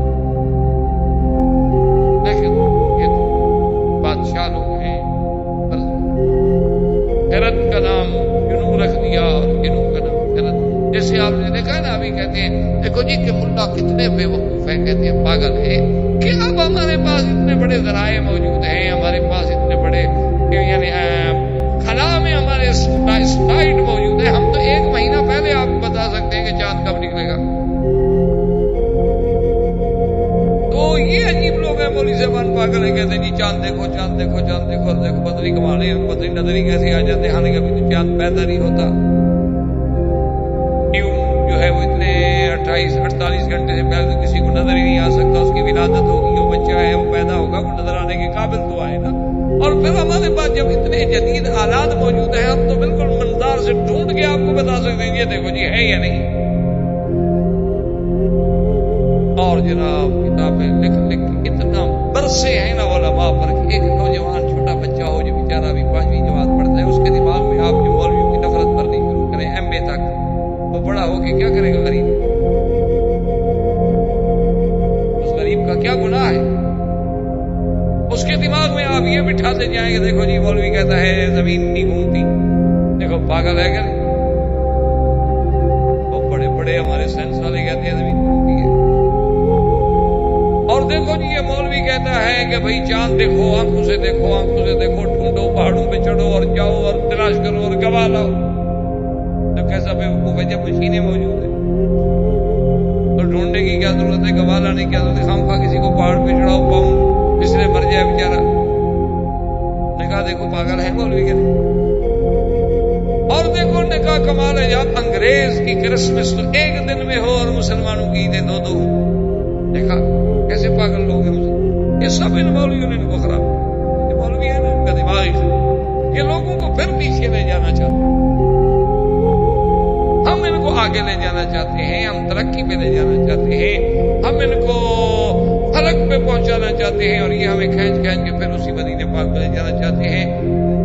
دیکھیں یہ تو بادشاہ لوگ ہیں، خیرت کا نام جنو رکھ دیا اور جنو کا نام خیرت. جیسے آپ نے دیکھا نا، ابھی کہتے ہیں دیکھو جی کہ ملا کتنے بے وقوف ہیں، کہتے ہیں پاگل ہیں کہ اب ہمارے پاس اتنے بڑے ذرائع موجود ہیں، ہمارے پاس اتنے بڑے یعنی خلا میں ہمارے سائٹ موجود ہے، ہم تو 1 مہینہ پہلے آپ کو بتا سکتے ہیں کہ چاند کب نکلے گا. تو یہ عجیب لوگ ہیں، مولوی صاحبان پاگل ہیں، کہتے ہیں جی چاند دیکھو، چاند دیکھو، چاند دیکھو، اور دیکھو بدری کمانے، بدری نظری کیسے آ جاتے ہیں. حالانکہ ابھی تو چاند پیدا نہیں ہوتا. جو ہے وہ اتنے 28-48 گھنٹے سے پہلے تو کسی کو نظر ہی نہیں آ سکتا. اس کی ولادت ہوگی، وہ بچہ ہے وہ پیدا ہوگا، وہ نظر آنے کے قابل تو آئے نا. اور پھر ہمارے پاس جب اتنے جدید آلات موجود ہیں، ہم تو بالکل منظار سے ڈھونڈ کے آپ کو بتا سکتے ہیں یہ دیکھو جی ہے یا نہیں. اور جناب کتابیں لکھ لکھ کے اتنا برسے ہیں نا علماء پر کہ ایک نوجوان چھوٹا بچہ ہو جو بیچارہ ابھی 5ویں جماعت پڑھتا ہے، اس کے دماغ میں آپ جو مولویوں کی نفرت بھرنی شروع کریں MA تک، وہ بڑا ہو کے کیا کرے گا؟ غریب، اس غریب کا کیا گناہ ہے؟ اس کے دماغ میں آپ یہ بٹھاتے جائیں کہ دیکھو جی مولوی کہتا ہے زمین نہیں گھومتی. دیکھو پاگل ہے کیا؟ وہ بڑے بڑے ہمارے سائنس والے کہتے ہیں زمین گھومتی ہے. اور دیکھو جی یہ مولوی کہتا ہے کہ بھائی چاند دیکھو، آنکھوں سے دیکھو، آنکھوں سے دیکھو، ڈھونڈو، پہاڑوں پہ چڑھو اور جاؤ اور تلاش کرو اور گواہ لاؤ. تو کیسا بیوقوف ہے جب مشینیں موجود ہیں تو ڈھونڈنے کی کیا ضرورت ہے، گواہ لانے کی کیا ضرورت ہے؟ خامخواہ کسی کو پہاڑ پہ چڑھاؤ، پاؤں اس لیے مر جائے بیچارہ. نے کہا دیکھو پاگل ہے مولوی کے. اور دیکھو نے کہا کمال ہے، جب انگریز کی کرسمس تو ایک دن میں ہو اور مسلمانوں کی عیدیں دو دو ہوں۔ دیکھا کیسے پاگل لوگ ہیں مسلمان، یہ سب ان مولویوں نے ان کو خراب کیا۔ یہ مولوی ہے نا، ان کا دماغ ہی خراب، یہ لوگوں کو پھر پیچھے لے جانا چاہتے ہیں، ہم ان کو آگے لے جانا چاہتے ہیں، ہم ترقی پہ لے جانا چاہتے ہیں، ہم ان کو فلک پہ پہنچانا چاہتے ہیں، اور یہ ہمیں کھینچ کھینچ کے پھر اسی مدینے پاک پہ لے جانا چاہتے ہیں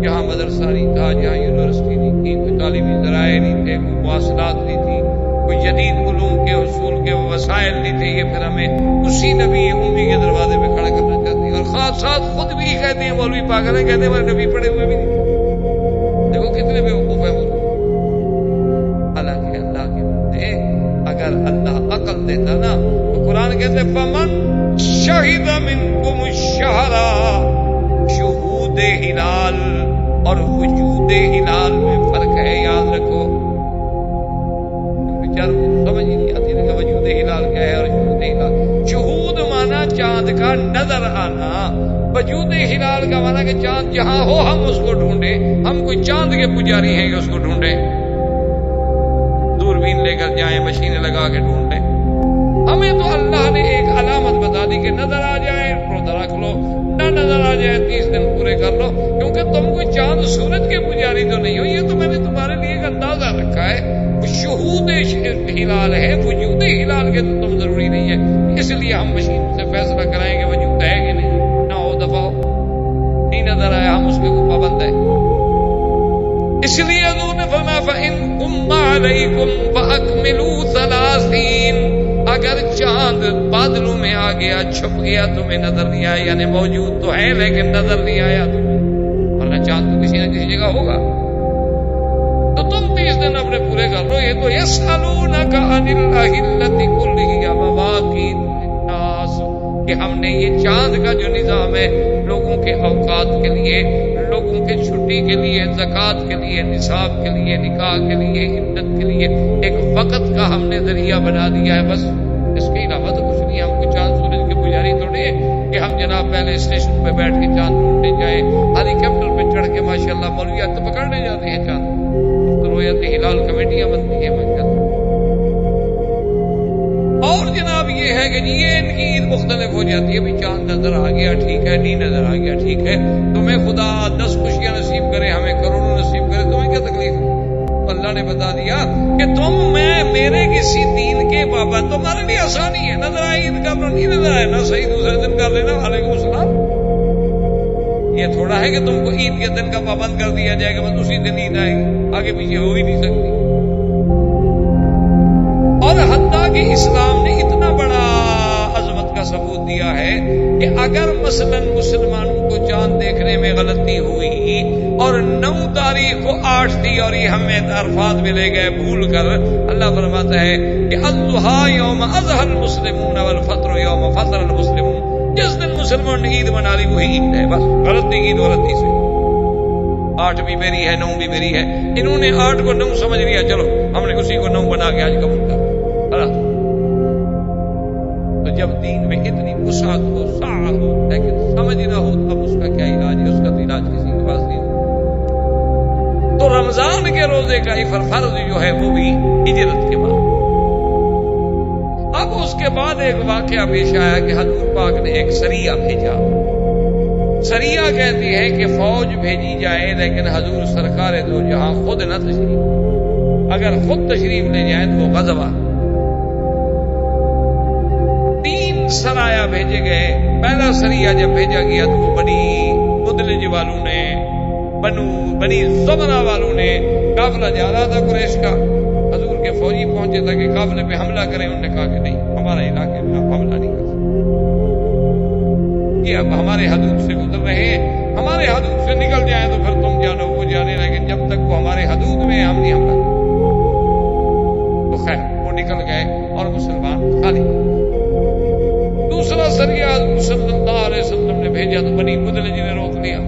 جہاں مدرسہ نہیں تھا، جہاں یونیورسٹی نہیں تھی، کوئی تعلیمی ذرائع نہیں تھے، کوئی مواصلات نہیں تھی، کوئی جدید علوم کے حصول کے وسائل نہیں تھے۔ یہ پھر ہمیں اسی نبی امی کے دروازے پہ کھڑا کرنا چاہتے ہیں، اور خاص ساتھ خود بھی کہتے ہیں مولوی پاگل ہیں، کہتے ہیں ہمارے نبی پڑے ہوئے بھی نہیں۔ دیکھو کتنے بیوقوف ہیں وہ۔ حالانکہ اللہ کے بندے، اگر اللہ عقل دیتا نا تو قرآن کہتے فمن شہد منکم الشہر، شہود ہلال اور وجود ہلال میں فرق ہے، یاد رکھو۔ بیچاروں کو سمجھ ہی نہیں آتی کہ وجود ہلال کیا ہے اور شہود ہلال۔ شہود مانا چاند کا نظر آنا، وجود ہلال کا مانا کہ چاند جہاں ہو ہم اس کو ڈھونڈیں، ہم کوئی چاند کے پجاری ہیں کہ اس کو ڈھونڈیں، دوربین لے کر جائیں، مشینیں لگا کے ڈھونڈیں۔ ہمیں تو اللہ نے ایک علامت بتا دی کہ نظر آ جائے روزہ رکھ لو، نہ نظر آ جائے 30 دن پورے کر لو، کیونکہ تم کوئی چاند سورج کے پجاری تو نہیں ہو، یہ تو میں نے تمہارے لیے ایک اندازہ رکھا ہے۔ شہود ہلال ہے، وجود ہلال کے تو تم ضروری نہیں ہے، اس لیے ہم مشین سے فیصلہ کرائیں کہ وجود ہے کہ نہیں، نہ ہو دفعہ ہو، نہیں نظر آیا ہم اس کے پابند ہیں۔ اس لیے حضور نے فرمایا فَإِنْ غُمَّ عَلَيْكُمْ فَأَكْمِلُوا 30، اگر چاند بادلوں میں آ گیا، چھپ گیا، تمہیں نظر نہیں آیا، یعنی موجود تو ہے لیکن نظر نہیں آیا تمہیں، ورنہ چاند تو کسی نہ کسی جگہ ہوگا، تو تم 30 دن اپنے پورے کر لو۔ یہ تو يَسْأَلُونَكَ عَنِ الْأَهِلَّةِ كُلِّهِ مَوَاقِيتُ لِلنَّاسِ، کہ ہم نے یہ چاند کا جو نظام ہے لوگوں کے اوقات کے لیے، لوگوں کے چھٹی کے لیے، زکوٰۃ کے لیے، نصاب کے لیے، نکاح کے لیے، عدت کے لیے ایک وقت کا ہم نے ذریعہ بنا دیا ہے، بس اس کے علاوہ تو کچھ نہیں۔ ہم کو چاند سورج کے پجاری تھوڑے کہ ہم جناب پہلے اسٹیشن پہ بیٹھ کے چاند ڈھونڈنے جائیں، ہیلی کاپٹر پہ چڑھ کے ماشاءاللہ مولویات تو پکڑنے جاتے ہیں چاند، رویت ہلال کمیٹیاں بنتی ہیں ماشاءاللہ۔ اور جناب یہ ہے کہ یہ ان کی عید مختلف ہو جاتی ہے، بھی چاند نظر آ گیا ٹھیک ہے، نہیں نظر آ گیا ٹھیک ہے، تمہیں خدا 10 خوشیاں نصیب کرے، ہمیں کروڑوں نصیب کرے، تمہیں کیا تکلیف ہے؟ اللہ نے بتا دیا کہ تم میرے کسی دین کے پابند، تمہارے لیے آسانی ہے، نظر آئی عید کا نہیں نظر آئے نا صحیح، دوسرے دن کر لینا، وعلیکم السلام۔ یہ تھوڑا ہے کہ تم کو عید کے دن کا پابند کر دیا جائے گا، بس اسی دن عید آئے گی، آگے پیچھے ہو ہی نہیں سکتی۔ اور حتیٰ کہ اسلام نے اتنا بڑا عظمت کا ثبوت دیا ہے کہ اگر مثلا مسلمانوں کو چاند دیکھنے میں غلطی ہوئی اور 9 تاریخ کو 8 تھی اور یہ ہمیں عرفات میں لے گئے بھول کر، اللہ فرماتا ہے کہ الاضحیٰ یوم اضحى المسلمون والفطر یوم فطر المسلمون، جس دن مسلمان نے عید منا لی وہی عید ہے، بس غلطی کی تو غلطی سے، 8 بھی میری ہے 9 بھی میری ہے، انہوں نے 8 کو 9 سمجھ لیا، چلو ہم نے اسی کو 9 بنا کے آج قبول کر۔ تو جب دین میں اتنی وسعت ہو، سعت ہو، لیکن سمجھ نہ ہو اب اس کا کیا علاج ہے، اس کا تو علاج کسی کے پاس نہیں۔ تو رمضان کے روزے کا فرض جو ہے وہ بھی ہجرت کے بعد۔ اب اس کے بعد ایک واقعہ پیش آیا کہ حضور پاک نے ایک سریہ بھیجا۔ سریہ کہتی ہے کہ فوج بھیجی جائے لیکن حضور سرکار دو جہاں خود نہ تشریف، اگر خود تشریف لے جائیں تو وہ غزوہ۔ 3 سرایہ بھیجے گئے۔ پہلا سریہ جب بھیجا گیا تو وہ بنی مدلج والوں نے، بنی زمرہ والوں نے، قافلہ جا رہا تھا قریش کا، حضور کے فوجی پہنچے تھا کہ قافلے پہ حملہ کریں، انہوں نے کہا کہ نہیں، ہمارا علاقے میں آپ حملہ نہیں کر سکتے، یہ اب ہمارے حدود سے گزر رہے ہیں، ہمارے حدود سے نکل جائیں تو پھر تم جانو وہ جانے، لیکن جب تک وہ ہمارے حدود میں ہم نہیں حملہ کریں۔ تو خیر وہ نکل گئے اور مسلمان خالی۔ دوسرا سریہ حضور صلی اللہ علیہ وسلم نے بھیجا تو بنی مدلج نے روک لیا،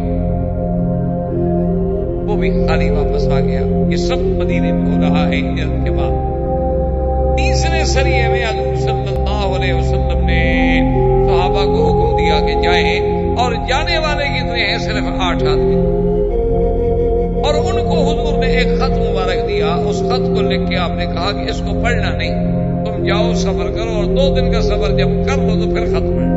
وہ بھی خالی واپس آ گیا۔ یہ سب مدینے میں ہو رہا ہے ہجرت کے بعد۔ تیسرے سریے میں حضور صلی اللہ علیہ وسلم نے صحابہ کو حکم دیا کہ جائیں، اور جانے والے کتنے ہیں؟ صرف 8 آدمی۔ اور ان کو حضور نے ایک خط مبارک دیا. اس خط کو لکھ کے آپ نے کہا کہ اس کو پڑھنا نہیں, تم جاؤ سفر کرو اور 2 دن کا سفر جب کر لو تو پھر خط پڑھنا.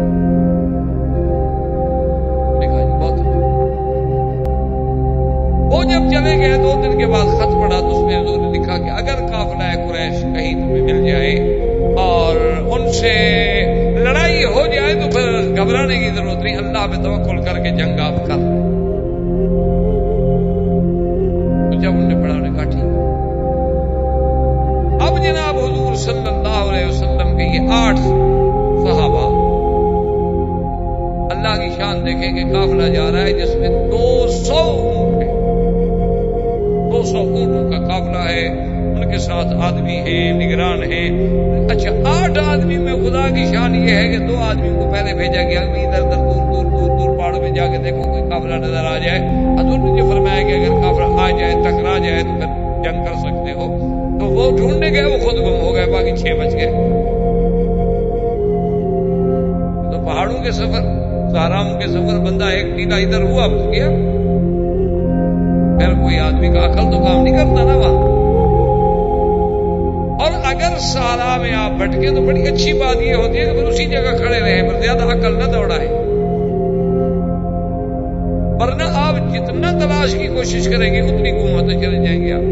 وہ جب چلے گئے 2 دن کے بعد خط پڑھا تو اس میں حضور نے لکھا کہ اگر قافلہ قریش کہیں تمہیں مل جائے اور ان سے لڑائی ہو جائے تو پھر گھبرانے کی ضرورت نہیں, اللہ پہ توکل کر کے جنگ آپ کر. تو جب انہوں نے پڑھا انہوں نے کہا ٹھیک. اب جناب حضور صلی اللہ علیہ وسلم کے یہ 8 صحابہ, اللہ کی شان دیکھیں کہ قافلہ جا رہا ہے جس میں 200 اونٹ ہے, 200 اونٹوں کا قافلہ ہے, ان کے ساتھ آدمی ہیں, نگران ہیں. اچھا 8 آدمی میں خدا کی شان یہ ہے کہ 2 آدمی کو پہلے بھیجا گیا کہ ادھر ادھر دور دور دور دور پہاڑوں میں جا کے دیکھو کوئی قافلہ نظر آ جائے. حضور نے یہ فرمایا کہ اگر قافلہ آ جائے ٹکرا جائے تو پھر جنگ کر سکتے ہو. تو وہ ڈھونڈنے گئے, وہ خود گم ہو گئے, باقی 6 بچ گئے. تو پہاڑوں کے سفر, صحراؤں کے سفر, بندہ ایک ٹیلا ادھر ہوا بچ گیا, پھر کوئی آدمی کا عقل تو کام نہیں کرتا نا وہاں. اور اگر صحرا میں آپ بھٹکے تو بڑی اچھی بات یہ ہوتی ہے کہ پھر اسی جگہ کھڑے رہے, پر زیادہ عقل نہ دوڑائے, ورنہ آپ جتنا تلاش کی کوشش کریں گے اتنی قوتیں چلے جائیں گے آپ.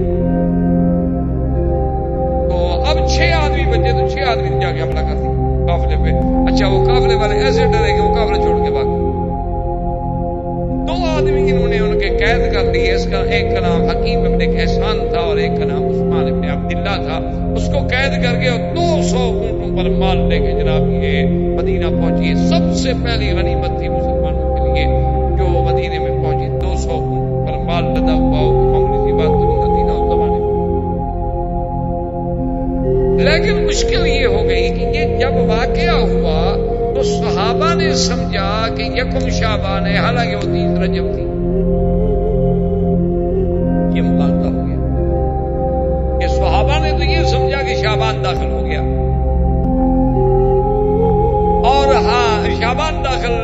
تو اب 6 آدمی بچے تو 6 آدمی نے جا کے حملہ کر دیا قافلے پہ. اچھا وہ قافلے والے ایسے ڈرے کہ وہ قافلہ چھوڑ کے بھاگ گئے. 2 آدمی انہوں نے ان کے قید کر لیے. اس کا ایک کا نام حکیم ابن کیسان تھا اور ایک کا نام عثمان ابن عبداللہ تھا. اس کو قید کر کے اور 200 اونٹوں پر مال لے کے جناب یہ مدینہ پہنچی. سب سے پہلی غنیمت تھی مسلمانوں کے لیے جو مدینے میں پہنچی. 200 اونٹوں پر مال لدا ہوا ہو, معمولی سی بات تو نہیں ہوتی نا اس زمانے میں. لیکن مشکل یہ ہو گئی کہ یہ جب واقعہ ہوا تو صحابہ نے سمجھا کہ 1 شعبان ہے, حالانکہ وہ 30 رجب تھی. یہ مغالطہ ہو گیا کہ صحابہ نے تو یہ سمجھا کہ شعبان داخل ہو گیا, اور ہاں شعبان داخل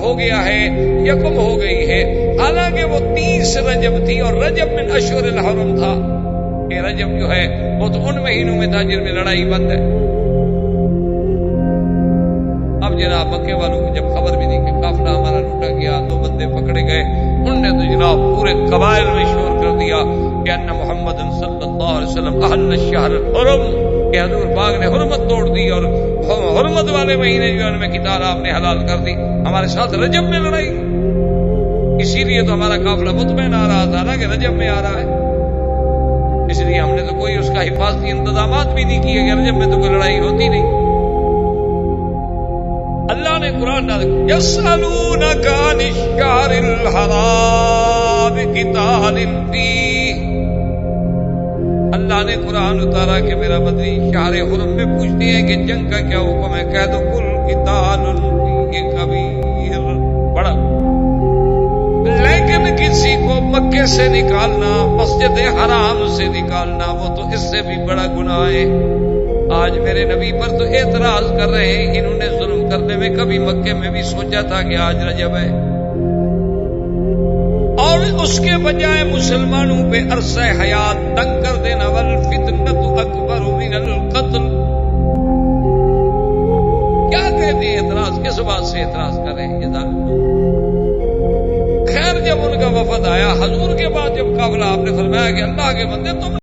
ہو گیا ہے, 1 ہو گئی ہے, حالانکہ وہ 30 رجب تھی. اور رجب من اشہر الحرم تھا کہ رجب جو ہے وہ تو ان مہینوں میں تھا جن میں لڑائی بند ہے. اب جناب مکے والوں کو جب خبر بھی دی کہ قافلہ ہمارا لوٹا گیا, 2 بندے پکڑے گئے, انہوں نے تو جناب پورے قبائل میں شور کر دیا کہ ان محمد صلی اللہ علیہ وسلم احل الشہر الحرم, کہ حضور پاک نے حرمت توڑ دی اور حرمت والے مہینے جو ان میں قتال آپ نے حلال کر دی. ہمارے ساتھ رجب میں لڑائی, اسی لیے تو ہمارا قافلہ مطمئن آ رہا تھا نا کہ رجب میں آ رہا ہے. اس لیے ہم نے تو کوئی اس کا حفاظتی انتظامات بھی نہیں کیے کہ رجب میں تو کوئی لڑائی ہوتی نہیں. اللہ نے قرآن نازل یسألونک عن الشہر الحرام قتال فیہ, اللہ نے قرآن اتارا کہ میرا مدنی شہر حرم میں پوچھتے ہیں کہ جنگ کا کیا حکم ہے. کہہ دو کل قتال فیہ کبیر, بڑا. لیکن کسی کو مکے سے نکالنا, مسجد حرام سے نکالنا, وہ تو اس سے بھی بڑا گناہ ہے. آج میرے نبی پر تو اعتراض کر رہے ہیں, انہوں نے ظلم کرنے میں کبھی مکے میں بھی سوچا تھا کہ آج رجب ہے, اور اس کے بجائے مسلمانوں پہ عرصہ حیات تنگ کر دینا. والفتنۃ اکبر من القتل, کیا کہتے ہیں اعتراض, کس بات سے اعتراض کر رہے ہیں یہ ظالم لوگ. خیر جب ان کا وفد آیا حضور کے بعد جب قافلہ, آپ نے فرمایا کہ اللہ کے بندے تم